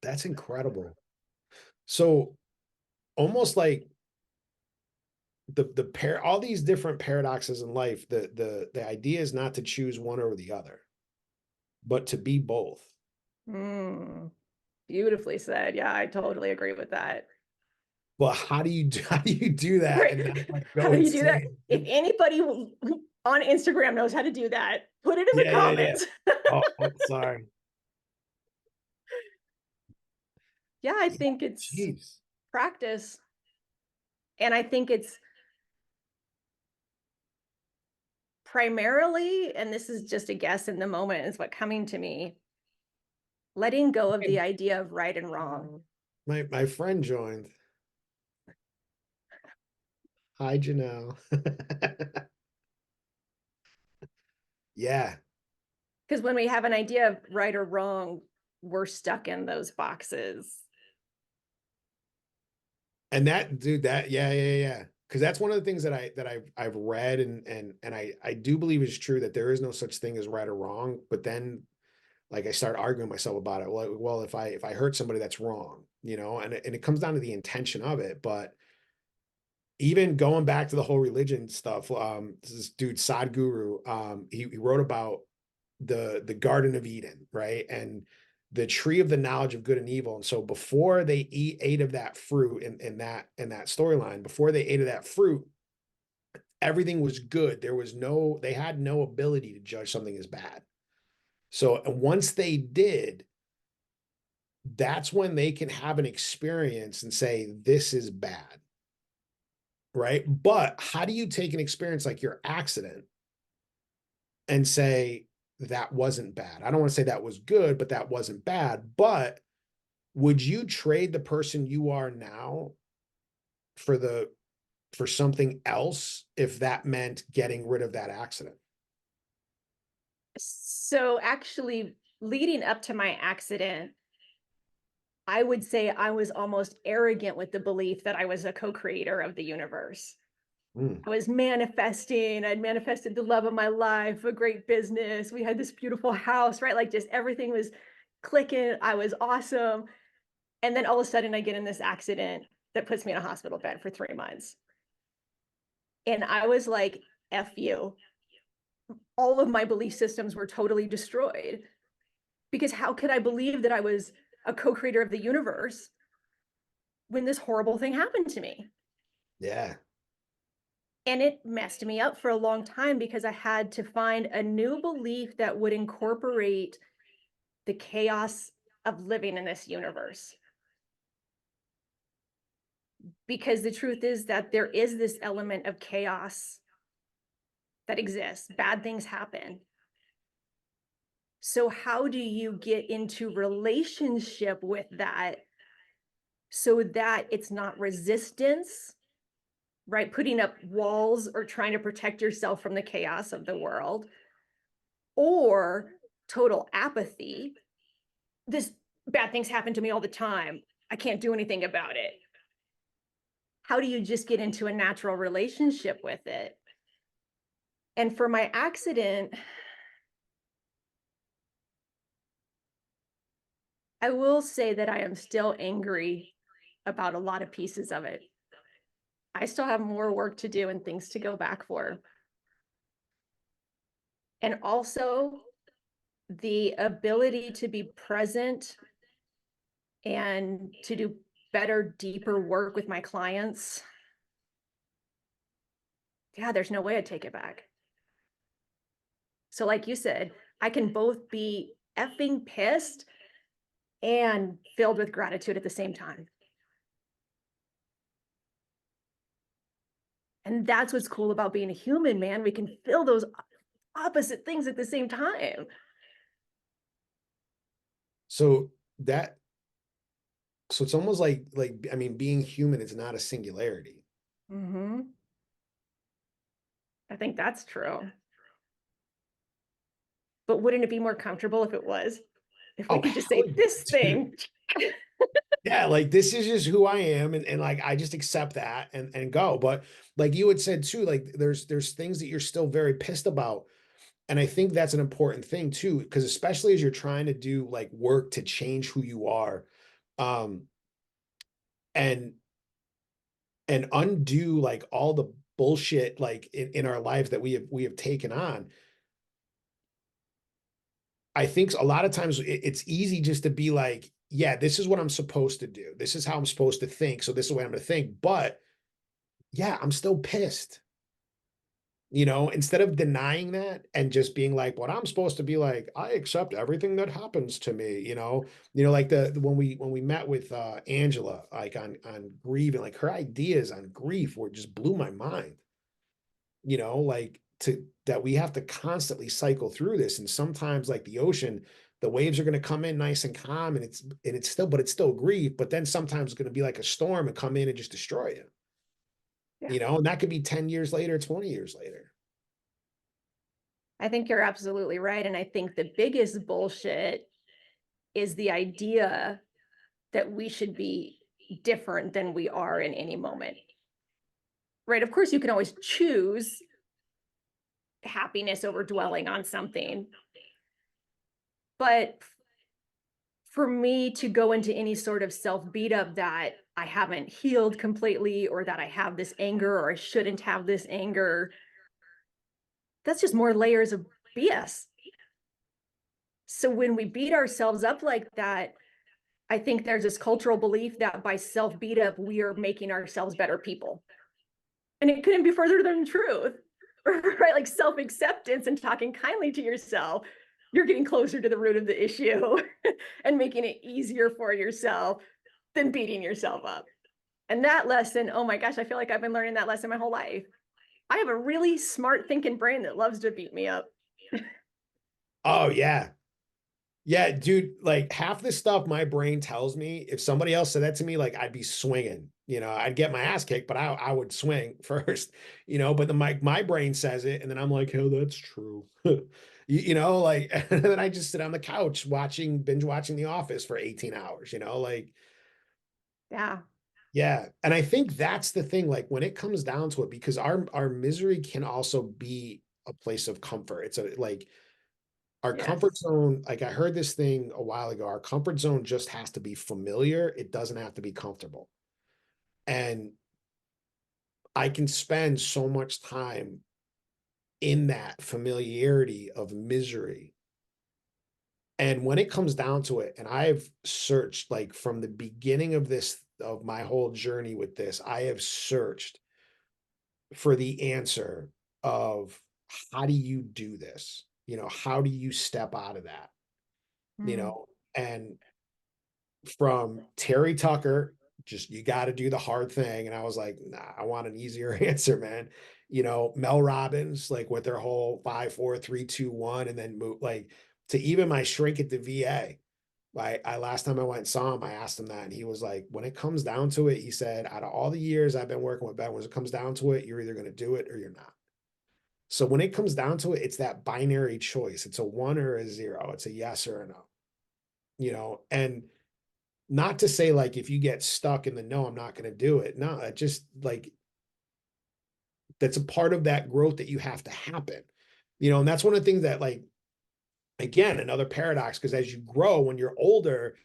That's incredible. So almost like the pair, all these different paradoxes in life, the idea is not to choose one over the other, but to be both. Beautifully said. Yeah, I totally agree with that. But how do you do that Right. and not like How go do you do that? insane? If anybody on Instagram knows how to do that, put it in the Yeah. comments. Oh, sorry. Yeah, I Yeah, think it's jeez. practice. And I think it's primarily, and this is just a guess in the moment, is what coming to me, letting go of the idea of right and wrong. My friend joined. Hi, Janelle. Yeah. Because when we have an idea of right or wrong, we're stuck in those boxes. And that, dude, yeah. Because that's one of the things that I've read and I do believe is true, that there is no such thing as right or wrong. But then, like, I start arguing myself about it. Well, if I hurt somebody, that's wrong, you know. And it comes down to the intention of it. But even going back to the whole religion stuff, this dude Sadhguru, he wrote about the Garden of Eden, right? And the tree of the knowledge of good and evil. And so before they ate of that fruit in that storyline, before they ate of that fruit, everything was good. They had no ability to judge something as bad. So once they did, that's when they can have an experience and say, this is bad. Right. But how do you take an experience like your accident and say, that wasn't bad? I don't want to say that was good, but that wasn't bad. But would you trade the person you are now for something else if that meant getting rid of that accident? So actually, leading up to my accident, I would say I was almost arrogant with the belief that I was a co-creator of the universe. I was manifesting, I'd manifested the love of my life, a great business. We had this beautiful house, right? Like, just everything was clicking. I was awesome. And then all of a sudden I get in this accident that puts me in a hospital bed for 3 months. And I was like, F you. All of my belief systems were totally destroyed, because how could I believe that I was a co-creator of the universe when this horrible thing happened to me? Yeah. And it messed me up for a long time, because I had to find a new belief that would incorporate the chaos of living in this universe. Because the truth is that there is this element of chaos that exists. Bad things happen. So how do you get into relationship with that so that it's not resistance, right? Putting up walls or trying to protect yourself from the chaos of the world, or total apathy. This bad things happen to me all the time. I can't do anything about it. How do you just get into a natural relationship with it? And for my accident, I will say that I am still angry about a lot of pieces of it. I still have more work to do and things to go back for. And also the ability to be present and to do better, deeper work with my clients. Yeah, there's no way I'd take it back. So like you said, I can both be effing pissed and filled with gratitude at the same time. And that's what's cool about being a human, man. We can feel those opposite things at the same time. So it's almost like I mean, being human is not a singularity. Mm-hmm. I think that's true. But wouldn't it be more comfortable if it was? If we Oh, could just hell say this yeah, dude. thing. Yeah, like, this is just who I am, and like, I just accept that and go. But like you had said too, like, there's things that you're still very pissed about. And I think that's an important thing too, because especially as you're trying to do like work to change who you are, um, and undo like all the bullshit like in our lives that we have taken on. I think a lot of times it's easy just to be like, yeah, this is what I'm supposed to do. This is how I'm supposed to think. So this is the way I'm going to think. But yeah, I'm still pissed. You know, instead of denying that and just being like, what I'm supposed to be like, I accept everything that happens to me, like when we met with Angela, like on grieving, like her ideas on grief were just blew my mind. Like that we have to constantly cycle through this. And sometimes, like the ocean, the waves are going to come in nice and calm, and it's still grief, but then sometimes it's going to be like a storm and come in and just destroy you. Yeah. You know, and that could be 10 years later, 20 years later. I think you're absolutely right. And I think the biggest bullshit is the idea that we should be different than we are in any moment. Right? Of course, you can always choose happiness over dwelling on something. But for me to go into any sort of self beat up that I haven't healed completely, or that I have this anger, or I shouldn't have this anger, that's just more layers of BS. So when we beat ourselves up like that, I think there's this cultural belief that by self beat up, we are making ourselves better people. And it couldn't be further than the truth, right? Like self acceptance and talking kindly to yourself, you're getting closer to the root of the issue and making it easier for yourself than beating yourself up. And that lesson, oh my gosh, I feel like I've been learning that lesson my whole life. I have a really smart thinking brain that loves to beat me up. Oh yeah. Yeah, dude, like half the stuff my brain tells me, if somebody else said that to me, like I'd be swinging, you know, I'd get my ass kicked, but I would swing first, you know, but my brain says it. And then I'm like, oh, that's true. You know, like, and then I just sit on the couch binge watching The Office for 18 hours, you know, like, Yeah. yeah. And I think that's the thing, like when it comes down to it, because our misery can also be a place of comfort. It's a like, our comfort Yes. zone, like I heard this thing a while ago, our comfort zone just has to be familiar. It doesn't have to be comfortable. And I can spend so much time in that familiarity of misery. And when it comes down to it, and I've searched like from the beginning of of my whole journey with this, I have searched for the answer of how do you do this? You know, how do you step out of that? You Mm. know, and from Terry Tucker, just you got to do the hard thing. And I was like, nah, I want an easier answer, man. You know, Mel Robbins, like with their whole 5, 4, 3, 2, 1, and then move like to even my shrink at the VA. I last time I went and saw him, I asked him that, and he was like, when it comes down to it, he said, out of all the years I've been working with Ben, when it comes down to it, you're either going to do it or you're not. So when it comes down to it, it's that binary choice. It's a 1 or a 0. It's a yes or a no. You know, and not to say like if you get stuck in the no, I'm not going to do it. No, it just like that's a part of that growth that you have to happen. You know, and that's one of the things that like again, another paradox, because as you grow when you're older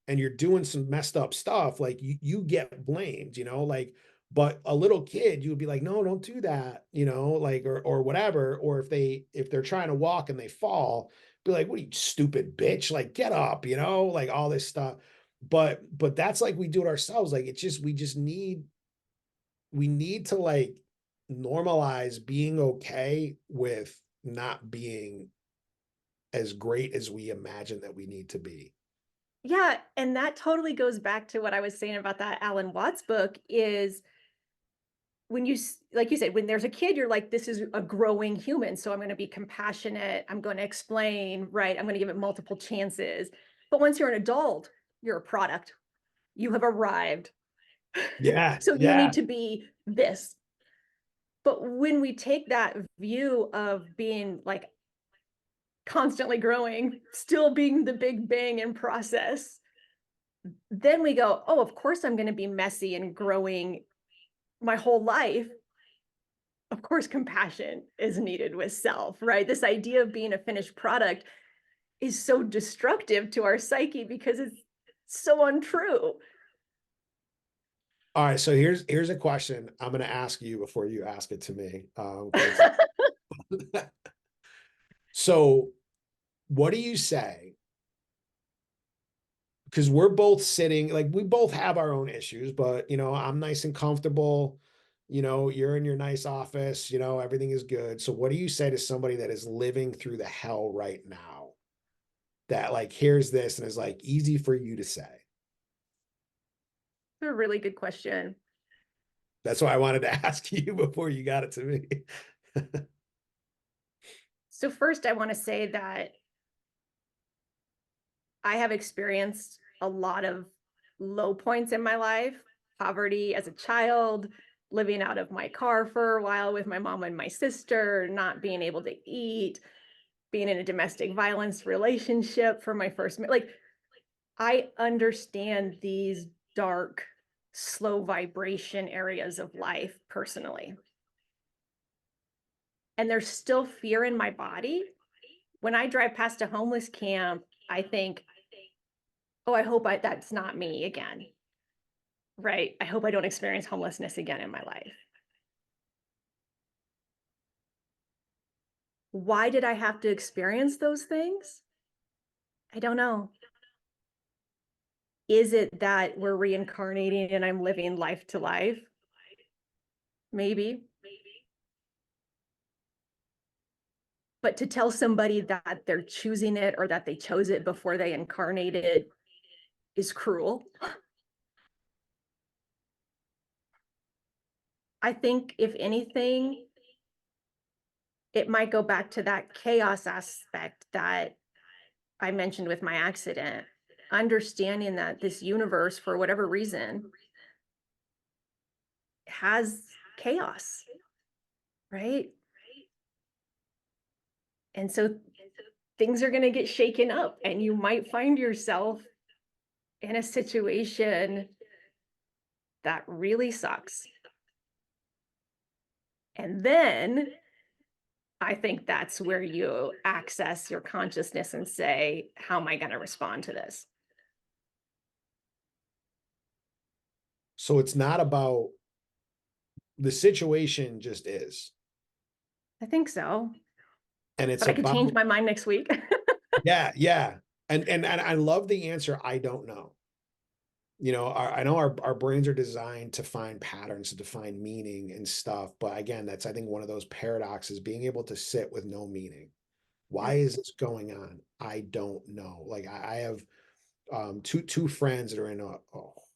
and you're doing some messed up stuff, like you get blamed, you know, like but a little kid, you would be like, no, don't do that, you know, like or whatever. Or if they're trying to walk and they fall, be like, what are you stupid bitch? Like get up, you know, like all this stuff. But that's like we do it ourselves. Like it's just we need to like normalize being okay with not being as great as we imagine that we need to be. Yeah. And that totally goes back to what I was saying about that Alan Watts book is when like you said, when there's a kid, you're like, this is a growing human. So I'm going to be compassionate. I'm going to explain, right? I'm going to give it multiple chances. But once you're an adult, you're a product. You have arrived. Yeah, So you yeah. need to be this. But when we take that view of being like constantly growing, still being the big bang in process, then we go, oh, of course I'm going to be messy and growing my whole life. Of course, compassion is needed with self, right? This idea of being a finished product is so destructive to our psyche because it's so untrue. All right, so here's a question I'm going to ask you before you ask it to me. So, what do you say? Because we're both sitting, like we both have our own issues, but you know, I'm nice and comfortable. You know, you're in your nice office. You know, everything is good. So, what do you say to somebody that is living through the hell right now? That like hears this and is like easy for you to say. It's a really good question. That's why I wanted to ask you before you got it to me. So first, I want to say that I have experienced a lot of low points in my life, poverty as a child, living out of my car for a while with my mom and my sister, not being able to eat, being in a domestic violence relationship for my first, like, I understand these dark, slow vibration areas of life personally. And there's still fear in my body. When I drive past a homeless camp, I think, oh, I hope that's not me again. Right? I hope I don't experience homelessness again in my life. Why did I have to experience those things? I don't know. Is it that we're reincarnating and I'm living life to life? Maybe. But to tell somebody that they're choosing it or that they chose it before they incarnated is cruel. I think if anything, it might go back to that chaos aspect that I mentioned with my accident, understanding that this universe, for whatever reason, has chaos, right? And so things are going to get shaken up, and you might find yourself in a situation that really sucks. And then I think that's where you access your consciousness and say, how am I going to respond to this? So it's not about the situation, just is. I think so. And it's But I could about, change my mind next week. yeah. And I love the answer, I don't know. You know, I know our brains are designed to find patterns, to find meaning and stuff. But again, that's, I think, one of those paradoxes, being able to sit with no meaning. Why is this going on? I don't know. Like I have two friends that are in a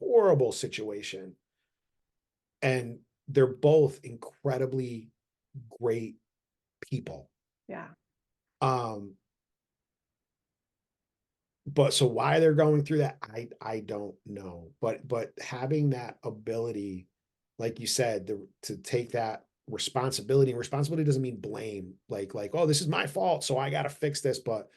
horrible situation, and they're both incredibly great people. Yeah. But so why they're going through that, I don't know. But having that ability, like you said, to take that responsibility, and responsibility doesn't mean blame, like, oh, this is my fault, so I got to fix this. But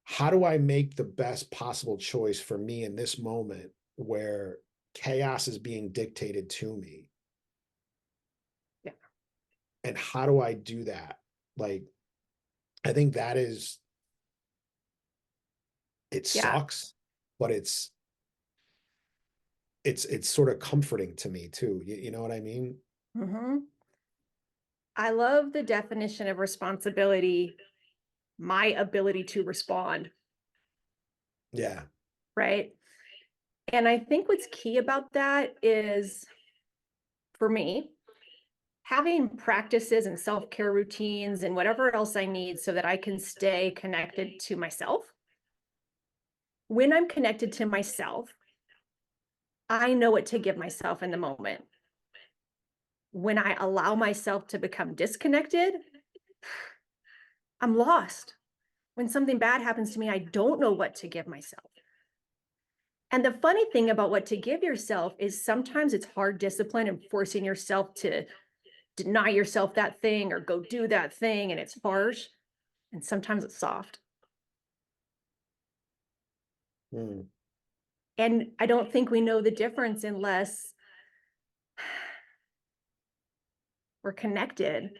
how do I make the best possible choice for me in this moment where chaos is being dictated to me? Yeah. And how do I do that? Like, I think that is, it Yeah. sucks, but it's sort of comforting to me too. You know what I mean? Mm-hmm. I love the definition of responsibility, my ability to respond, Yeah. right? And I think what's key about that is, for me, having practices and self-care routines and whatever else I need so that I can stay connected to myself. When I'm connected to myself, I know what to give myself in the moment. When I allow myself to become disconnected, I'm lost. When something bad happens to me, I don't know what to give myself. And the funny thing about what to give yourself is sometimes it's hard discipline and forcing yourself to deny yourself that thing or go do that thing, and it's harsh. And sometimes it's soft. Mm. And I don't think we know the difference unless we're connected.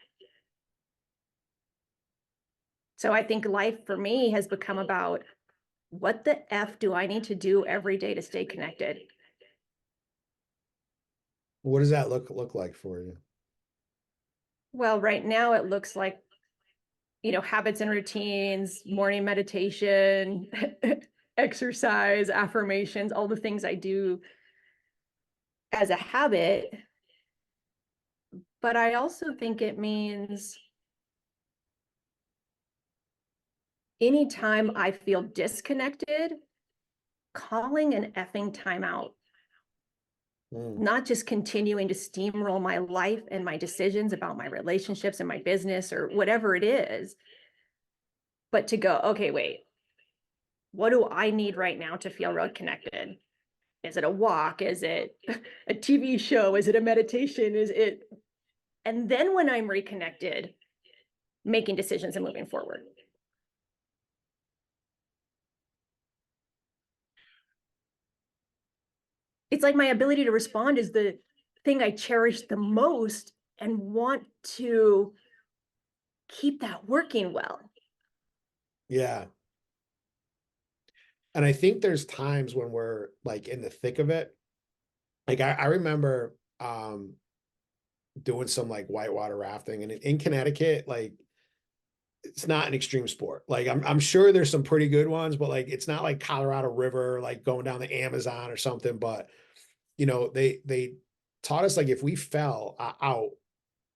So I think life for me has become about, what the F do I need to do every day to stay connected? What does that look like for you? Well, right now it looks like, habits and routines, morning meditation, exercise, affirmations, all the things I do as a habit. But I also think it means anytime I feel disconnected, calling an effing timeout. Mm. not just continuing to steamroll my life and my decisions about my relationships and my business or whatever it is, but to go, okay, wait, what do I need right now to feel real connected? Is it a walk? Is it a TV show? Is it a meditation? Is it, and then when I'm reconnected, making decisions and moving forward. It's like my ability to respond is the thing I cherish the most and want to keep that working well. Yeah. And I think there's times when we're like in the thick of it. Like I remember doing some like whitewater rafting, and in Connecticut, like it's not an extreme sport. Like I'm sure there's some pretty good ones, but like it's not like Colorado River, like going down the Amazon or something. But you know, they taught us like if we fell out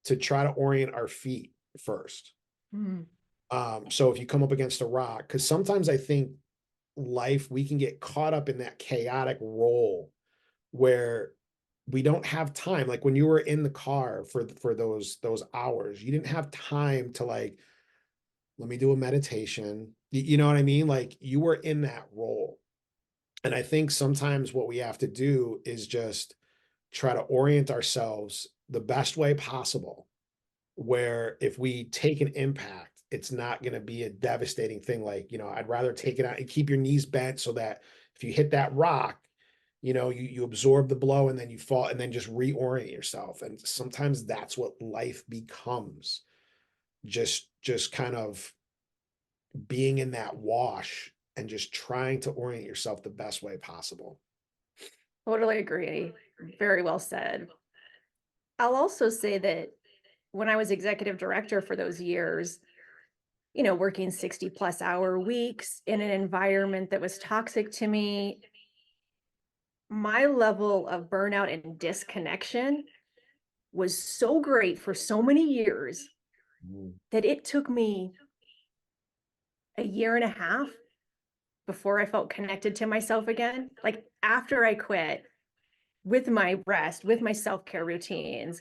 to try to orient our feet first. Mm. So if you come up against a rock, because sometimes I think life we can get caught up in that chaotic role where we don't have time. Like when you were in the car for those hours, you didn't have time to like, let me do a meditation. You know what I mean? Like you were in that role. And I think sometimes what we have to do is just try to orient ourselves the best way possible, where if we take an impact, it's not going to be a devastating thing. Like, you know, I'd rather take it out and keep your knees bent so that if you hit that rock, you know, you absorb the blow and then you fall and then just reorient yourself. And sometimes that's what life becomes. Just kind of being in that wash and just trying to orient yourself the best way possible. Totally agree. Very well said. I'll also say that when I was executive director for those years, you know, working 60+ hour weeks in an environment that was toxic to me, my level of burnout and disconnection was so great for so many years that it took me a year and a half before I felt connected to myself again. Like after I quit, with my rest, with my self-care routines.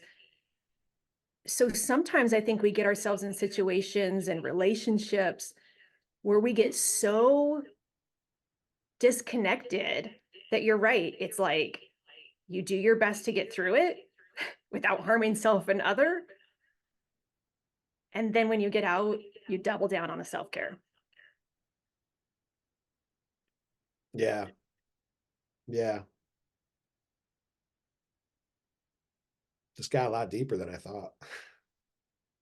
So sometimes I think we get ourselves in situations and relationships where we get so disconnected that you're right. It's like you do your best to get through it without harming self and other. And then when you get out, you double down on the self-care. Yeah. Yeah. Just got a lot deeper than I thought.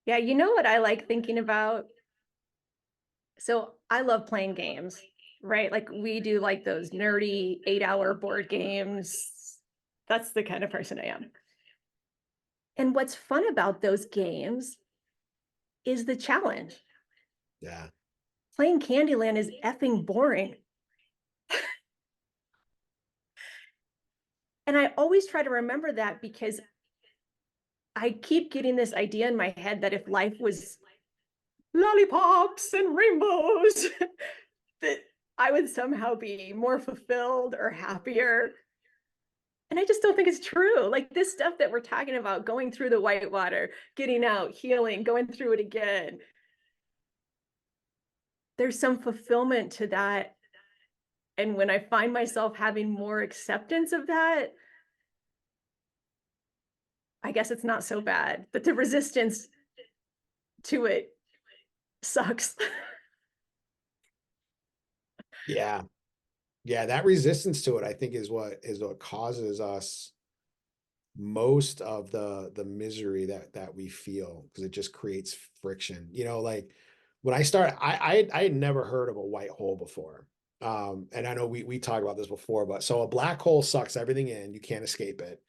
Yeah, you know what I like thinking about? So I love playing games, right? Like we do like those nerdy 8-hour board games. That's the kind of person I am. And what's fun about those games is the challenge. Yeah. Playing Candyland is effing boring. And I always try to remember that because I keep getting this idea in my head that if life was lollipops and rainbows, that I would somehow be more fulfilled or happier. And I just don't think it's true. Like this stuff that we're talking about, going through the whitewater, getting out, healing, going through it again. There's some fulfillment to that. And when I find myself having more acceptance of that, I guess it's not so bad. But the resistance to it sucks. Yeah. Yeah. That resistance to it, I think, is what causes us most of the misery that we feel, because it just creates friction. You know, like when I started, I had never heard of a white hole before. And I know we talked about this before, but so a black hole sucks everything in, you can't escape it.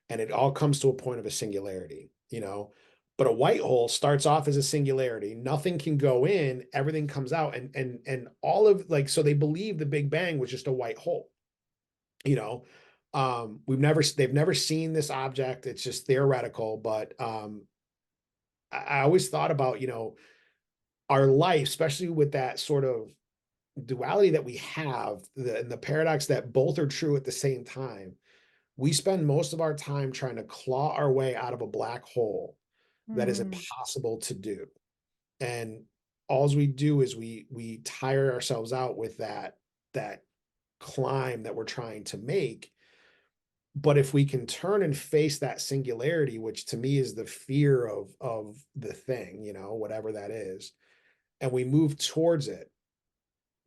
And it all comes to a point of a singularity, you know. But a white hole starts off as a singularity, nothing can go in, everything comes out, and all of like, so they believe the Big Bang was just a white hole, you know. They've never seen this object, it's just theoretical. But I always thought about, you know, our life, especially with that sort of duality that we have, and the paradox that both are true at the same time. We spend most of our time trying to claw our way out of a black hole that is Mm, impossible to do. And all we do is we tire ourselves out with that climb that we're trying to make. But if we can turn and face that singularity, which to me is the fear of the thing, whatever that is, and we move towards it,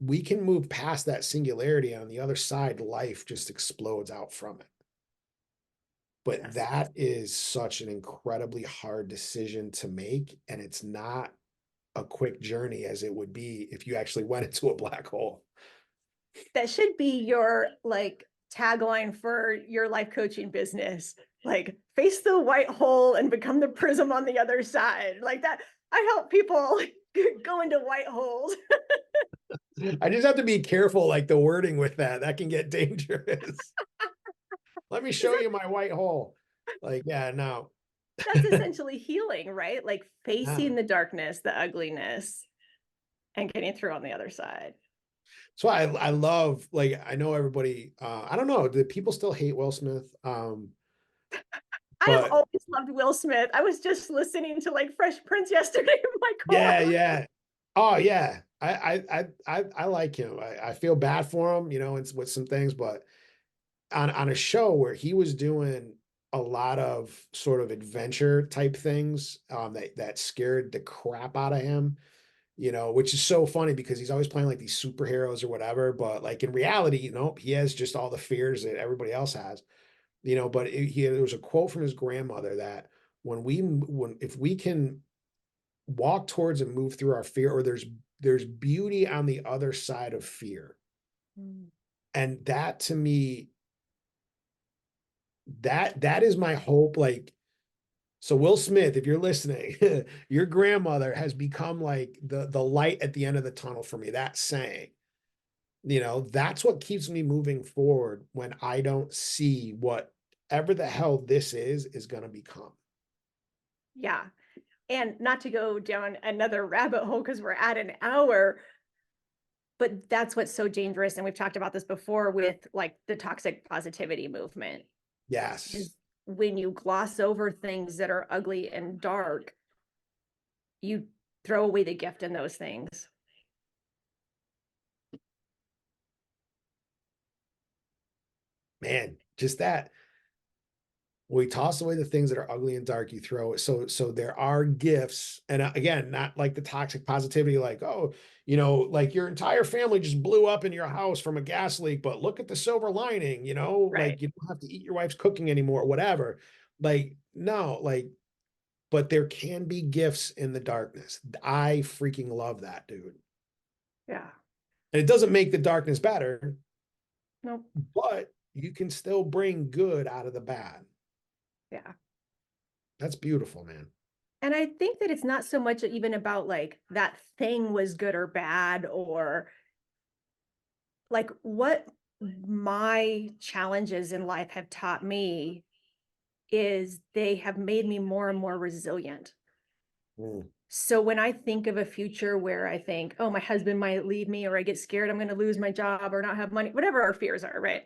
we can move past that singularity, and on the other side, life just explodes out from it. But yes. that is such an incredibly hard decision to make, and it's not a quick journey as it would be if you actually went into a black hole. That should be your like tagline for your life coaching business. Like face the white hole and become the prism on the other side. Like that. I help people go into white holes. I just have to be careful, like the wording with that. That can get dangerous. Let me show you my white hole. Like, yeah, no. That's essentially healing, right? Like Yeah. facing the darkness, the ugliness, and getting through on the other side. So I love, like, I know everybody, I don't know, do people still hate Will Smith? I have But always loved Will Smith. I was just listening to like Fresh Prince yesterday in my car. yeah, yeah. Oh yeah. I like him. I feel bad for him, it's with some things, but on a show where he was doing a lot of sort of adventure type things, that scared the crap out of him, which is so funny because he's always playing like these superheroes or whatever, but like in reality, he has just all the fears that everybody else has, but there was a quote from his grandmother that if we can walk towards and move through our fear, or there's beauty on the other side of fear. Mm. And that to me, that is my hope. Like, so Will Smith, if you're listening, your grandmother has become like the light at the end of the tunnel for me. That saying, that's what keeps me moving forward when I don't see whatever the hell this is going to become. Yeah. And not to go down another rabbit hole because we're at an hour, but that's what's so dangerous. And we've talked about this before with like the toxic positivity movement Yes. is when you gloss over things that are ugly and dark, you throw away the gift in those things. Man, just that. We toss away the things that are ugly and dark, you throw it. So there are gifts. And again, not like the toxic positivity, like, oh, like your entire family just blew up in your house from a gas leak, but look at the silver lining, Right. like you don't have to eat your wife's cooking anymore, whatever. Like, no, like, but there can be gifts in the darkness. I freaking love that, dude. Yeah. And it doesn't make the darkness better, Nope. but you can still bring good out of the bad. Yeah. That's beautiful, man. And I think that it's not so much even about like that thing was good or bad, or like what my challenges in life have taught me is they have made me more and more resilient. Mm. So when I think of a future where I think, oh, my husband might leave me, or I get scared I'm going to lose my job or not have money, whatever our fears are, right?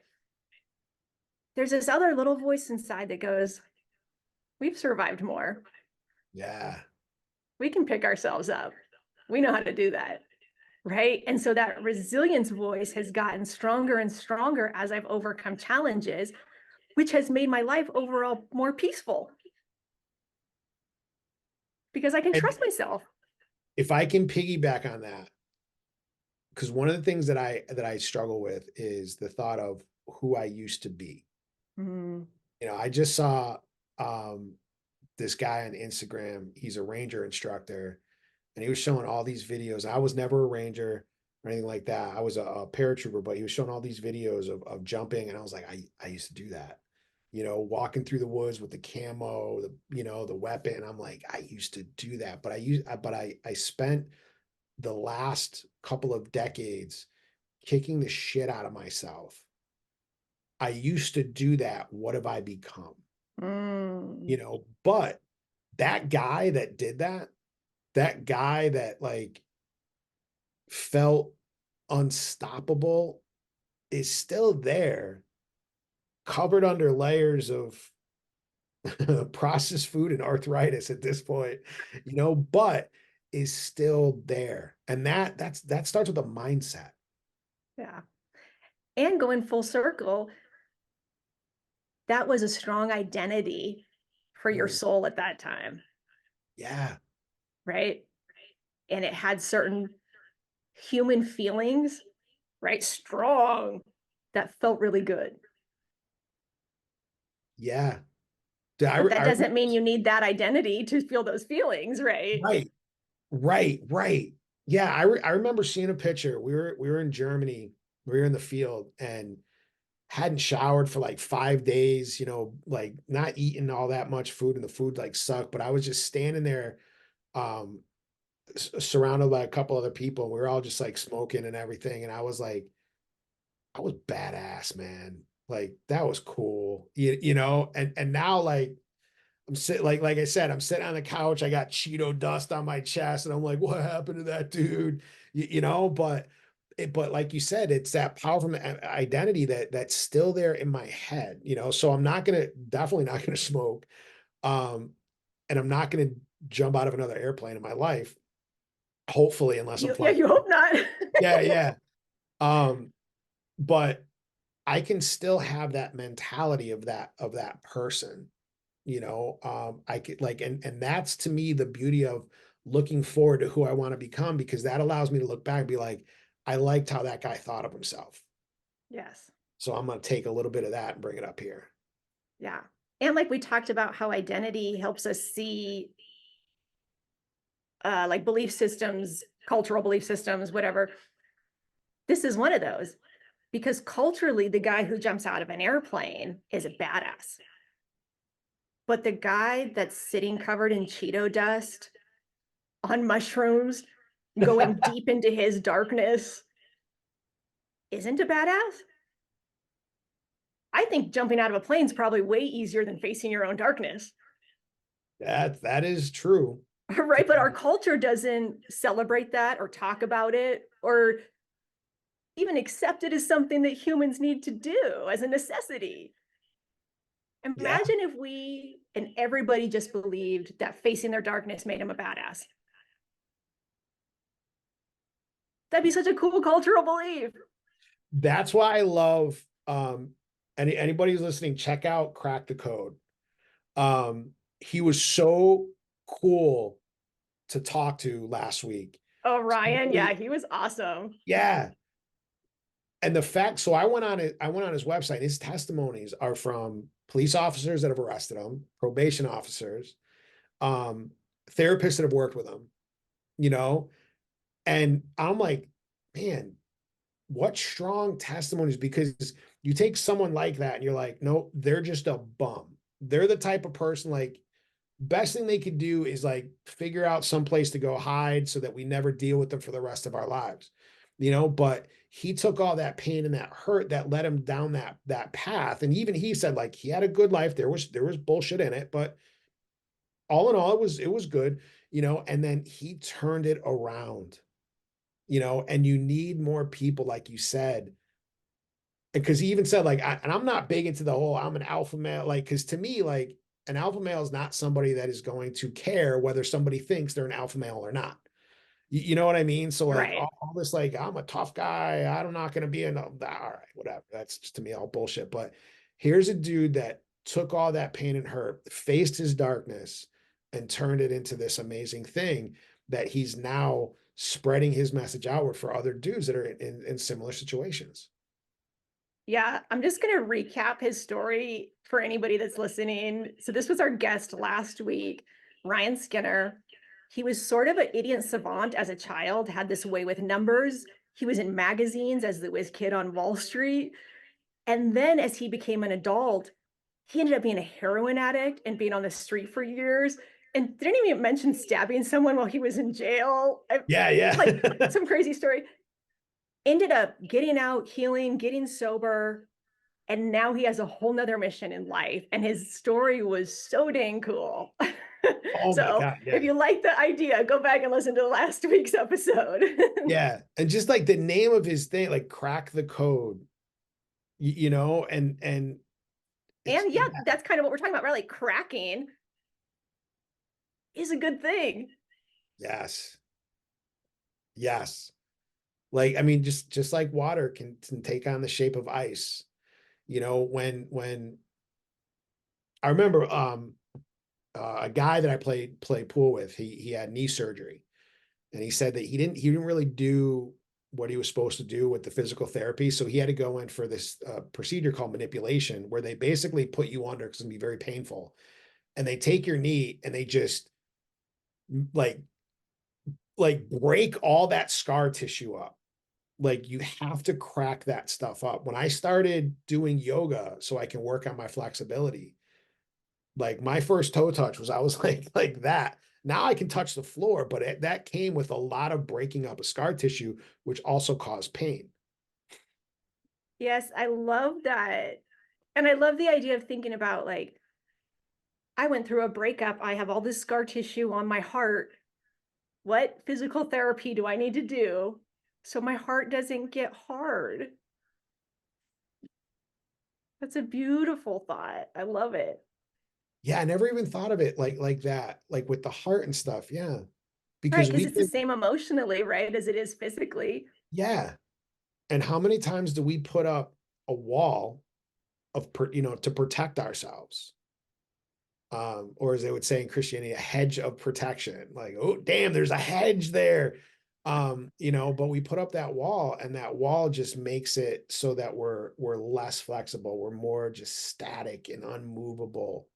There's this other little voice inside that goes, we've survived more. Yeah. We can pick ourselves up. We know how to do that. Right. And so that resilience voice has gotten stronger and stronger as I've overcome challenges, which has made my life overall more peaceful because I can And trust myself. if I can piggyback on that, because one of the things that I struggle with is the thought of who I used to be. Mm, I just saw um this guy on Instagram. He's a ranger instructor, and he was showing all these videos. I was never a ranger or anything like that. I was a paratrooper, but he was showing all these videos of jumping, and I was like, I used to do that. Walking through the woods with the camo, the weapon. I'm like, I used to do that, but I spent the last couple of decades kicking the shit out of myself. I used to do that. What have I become? mm, But that guy that did that guy that like felt unstoppable is still there. covered under layers of processed food and arthritis at this point, but is still there. And that starts with a mindset. Yeah. And going full circle, that was a strong identity for your Mm, soul at that time, yeah. right? And it had certain human feelings, right? Strong, that felt really good. Yeah. But that I doesn't mean you need that identity to feel those feelings, right? right, right. Yeah. I remember seeing a picture. We were in Germany. We were in the field and hadn't showered for like 5 days, like not eating all that much food, and the food like sucked. But I was just standing there, um, surrounded by a couple other people. And we were all just like smoking and everything. And I was like, I was badass, man. Like that was cool. And now like I'm sitting like I said, I'm sitting on the couch. I got Cheeto dust on my chest, and I'm like, what happened to that dude? But like you said, it's that powerful identity that's still there in my head. So I'm definitely not gonna smoke, and I'm not gonna jump out of another airplane in my life. Hopefully, unless I'm Yeah, flying. you hope not. Yeah, yeah. Um, but I can still have that mentality of that person. I could like, and that's to me the beauty of looking forward to who I want to become, because that allows me to look back and be like, I liked how that guy thought of himself. Yes. So I'm going to take a little bit of that and bring it up here. Yeah. And like we talked about how identity helps us see like belief systems, cultural belief systems, whatever. This is one of those because culturally, the guy who jumps out of an airplane is a badass. But the guy that's sitting covered in Cheeto dust on mushrooms, going deep into his darkness, isn't a badass. I think jumping out of a plane is probably way easier than facing your own darkness. That is true. Right. But our culture doesn't celebrate that or talk about it or even accept it as something that humans need to do as a necessity. Yeah, Imagine if we and everybody just believed that facing their darkness made them a badass. That'd be such a cool cultural belief. that's why I love anybody who's listening, check out Crack the Code. He was so cool to talk to last week. Oh, Ryan. Somebody- Yeah, he was awesome. yeah. And the fact, so I went on his website. His testimonies are from police officers that have arrested him, probation officers, therapists that have worked with him, you know, and I'm like, man, what strong testimonies, because you take someone like that and you're like, no, they're just a bum. They're the type of person, like, best thing they could do is like figure out some place to go hide so that we never deal with them for the rest of our lives, but he took all that pain and that hurt that led him down that path. And even he said like he had a good life. There was bullshit in it, but all in all, it was good, and then he turned it around, and you need more people, like you said, because he even said like, and I'm not big into the whole I'm an alpha male, like, because to me, like, an alpha male is not somebody that is going to care whether somebody thinks they're an alpha male or not. You know what I mean? So like Right. all this, like, I'm a tough guy, I'm not going to be all right, whatever. That's just to me all bullshit. But here's a dude that took all that pain and hurt, faced his darkness, and turned it into this amazing thing that he's now spreading his message outward for other dudes that are in similar situations. Yeah, I'm just going to recap his story for anybody that's listening. So, this was our guest last week, Ryan Skinner. He was sort of an idiot savant as a child, had this way with numbers. He was in magazines as the whiz kid on Wall Street. And then, as he became an adult, he ended up being a heroin addict and being on the street for years. And didn't even mention stabbing someone while he was in jail. Yeah. Like some crazy story. Ended up getting out, healing, getting sober, and now he has a whole nother mission in life. And his story was so dang cool. Oh my So God. Yeah. if you like the idea, go back and listen to last week's episode. Yeah. And just like the name of his thing, like Crack the Code, and And yeah, that's kind of what we're talking about, right? Like cracking is a good thing. Yes. Yes. Like, I mean, just like water can take on the shape of ice. You know, when I remember a guy that I played pool with, he had knee surgery, and he said that he didn't really do what he was supposed to do with the physical therapy, so he had to go in for this procedure called manipulation, where they basically put you under because it can be very painful, and they take your knee and they just like break all that scar tissue up. Like you have to crack that stuff up. When I started doing yoga so I can work on my flexibility, like my first toe touch was I was like that. Now I can touch the floor, but that came with a lot of breaking up of scar tissue, which also caused pain. Yes, I love that. And I love the idea of thinking about like, I went through a breakup. I have all this scar tissue on my heart. What physical therapy do I need to do so my heart doesn't get hard? That's a beautiful thought. I love it. Yeah, I never even thought of it like that, like with the heart and stuff. Yeah, Right, because because we it's the think, same emotionally, right, as it is physically. yeah. And how many times do we put up a wall of to protect ourselves? Or as they would say in Christianity, a hedge of protection. Like, oh, damn, there's a hedge there. But we put up that wall, and that wall just makes it so that we're less flexible. We're more just static and unmovable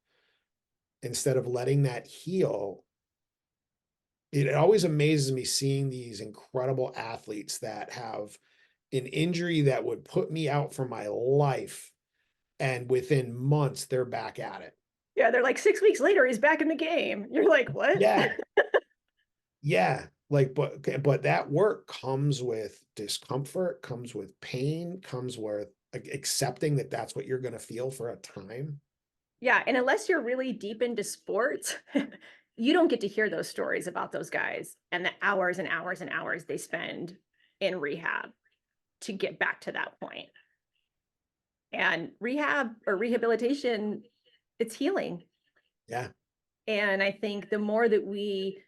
instead of letting that heal. It always amazes me seeing these incredible athletes that have an injury that would put me out for my life, and within months they're back at it. Yeah, they're like 6 weeks later, he's back in the game. You're like, what? Yeah. Yeah, like, but that work comes with discomfort, comes with pain, comes with accepting that that's what you're going to feel for a time. Yeah, and unless you're really deep into sports, you don't get to hear those stories about those guys and the hours and hours and hours they spend in rehab to get back to that point. And rehab or rehabilitation, it's healing. Yeah, And I think the more that we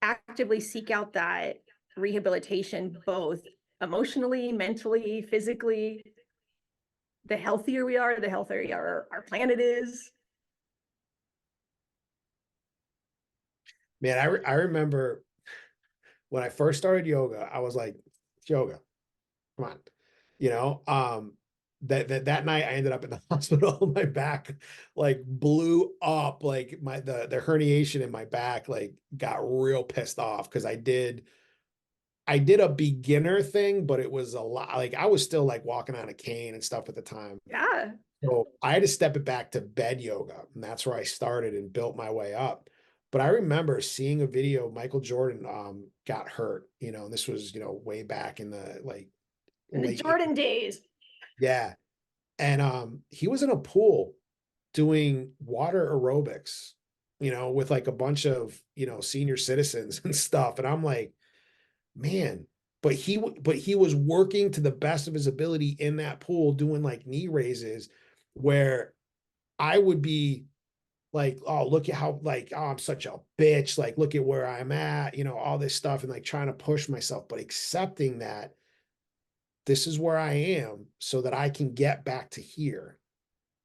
actively seek out that rehabilitation, both emotionally, mentally, physically, the healthier we are, the healthier our planet is. man, I remember when I first started yoga, I was like, yoga, come on, you know. That night I ended up in the hospital. My back like blew up, like the herniation in my back like got real pissed off because I did a beginner thing, but it was a lot. Like I was still like walking on a cane and stuff at the time. Yeah. So I had to step it back to bed yoga. And that's where I started and built my way up. But I remember seeing a video, Michael Jordan got hurt, and this was, way back in the like In the late Jordan 80s. days. Yeah. And he was in a pool doing water aerobics, with like a bunch of, senior citizens and stuff. And I'm like, man, but he was working to the best of his ability in that pool doing like knee raises where I would be like, oh, look at how like, oh, I'm such a bitch, like look at where I'm at, all this stuff, and like trying to push myself, but accepting that this is where I am so that I can get back to here.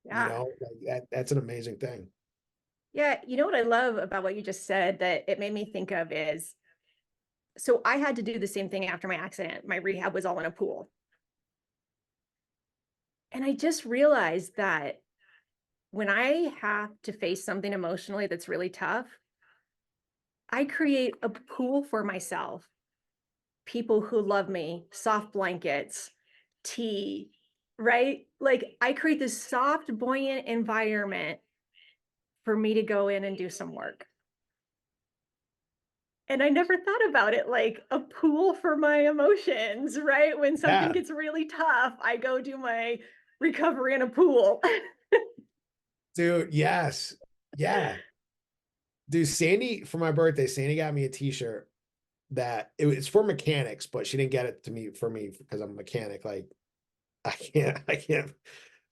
Yeah. Like that's an amazing thing. Yeah. You know what I love about what you just said that it made me think of is, so I had to do the same thing after my accident. My rehab was all in a pool. And I just realized that when I have to face something emotionally that's really tough, I create a pool for myself. People who love me, soft blankets, tea, right? Like I create this soft, buoyant environment for me to go in and do some work. And I never thought about it like a pool for my emotions, right? When something Yeah, gets really tough, I go do my recovery in a pool. dude. Yes. Yeah. Dude, Sandy, for my birthday, Sandy got me a t-shirt that it's for mechanics, but she didn't get it to me for me because I'm a mechanic. Like I can't,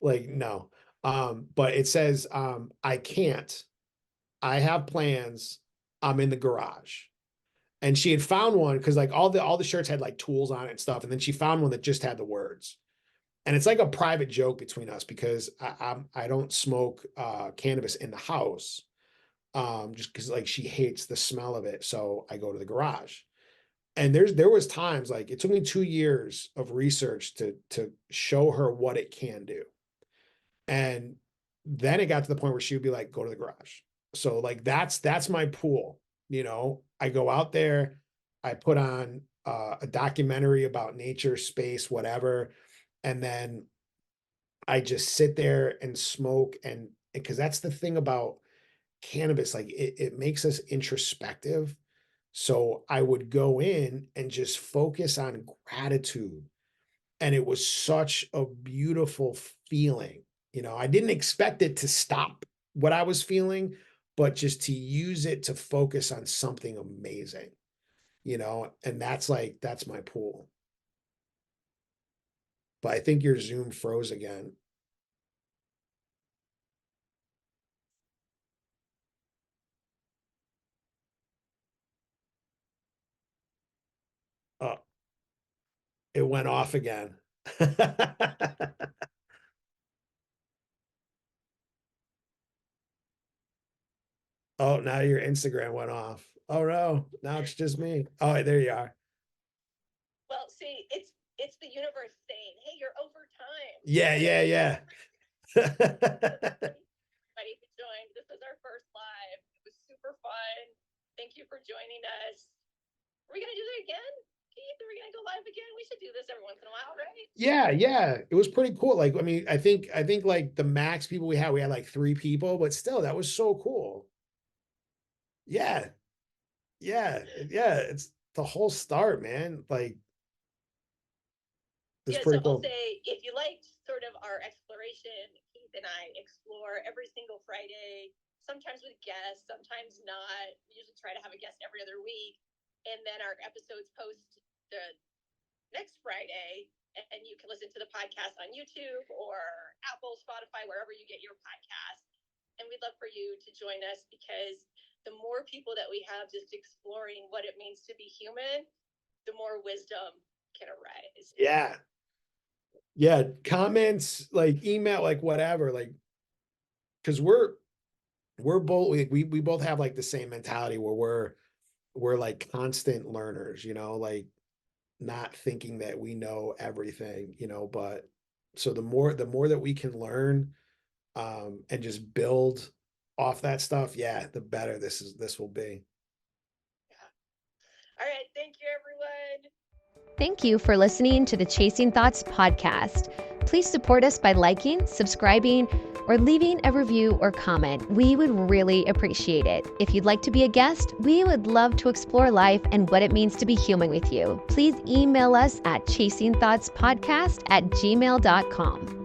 like no. But it says, I can't. I have plans. I'm in the garage. And she had found one because like all the shirts had like tools on it and stuff. And then she found one that just had the words. And it's like a private joke between us because I don't smoke cannabis in the house, just because like she hates the smell of it. So I go to the garage. And there was times like it took me 2 years of research to show her what it can do. And then it got to the point where she would be like, go to the garage. So like that's my pool. I go out there, I put on a documentary about nature, space, whatever, and then I just sit there and smoke. And because that's the thing about cannabis, like it makes us introspective. So I would go in and just focus on gratitude. And it was such a beautiful feeling. I didn't expect it to stop what I was feeling, but just to use it to focus on something amazing, and that's my pool. But I think your Zoom froze again. Oh, it went off again. Oh, now your Instagram went off. Oh no, now it's just me. Oh, there you are. Well, see, it's the universe saying, "Hey, you're over time." Yeah. Ready to join. This is our first live. It was super fun. Thank you for joining us. Are we gonna do that again, Keith? Are we gonna go live again? We should do this every once in a while, right? Yeah. It was pretty cool. Like, I mean, I think like the max people we had like 3 people, but still, that was so cool. Yeah. It's the whole start, man. Like, it's Yeah, pretty so cool. I'll say, if you liked sort of our exploration, Keith and I explore every single Friday, sometimes with guests, sometimes not. We usually try to have a guest every other week. And then our episodes post the next Friday, and you can listen to the podcast on YouTube or Apple, Spotify, wherever you get your podcast. And we'd love for you to join us, because the more people that we have just exploring what it means to be human, the more wisdom can arise. Yeah. Comments, like email, like whatever, like, because we're both, we both have like the same mentality where we're like constant learners, like not thinking that we know everything, but so the more that we can learn, and just build off that stuff, the better this will be. All right. Thank you, everyone. Thank you for listening to the Chasing Thoughts podcast. Please support us by liking, subscribing, or leaving a review or comment. We would really appreciate it. If you'd like to be a guest, we would love to explore life and what it means to be human with you. Please email us at chasingthoughtspodcast@gmail.com.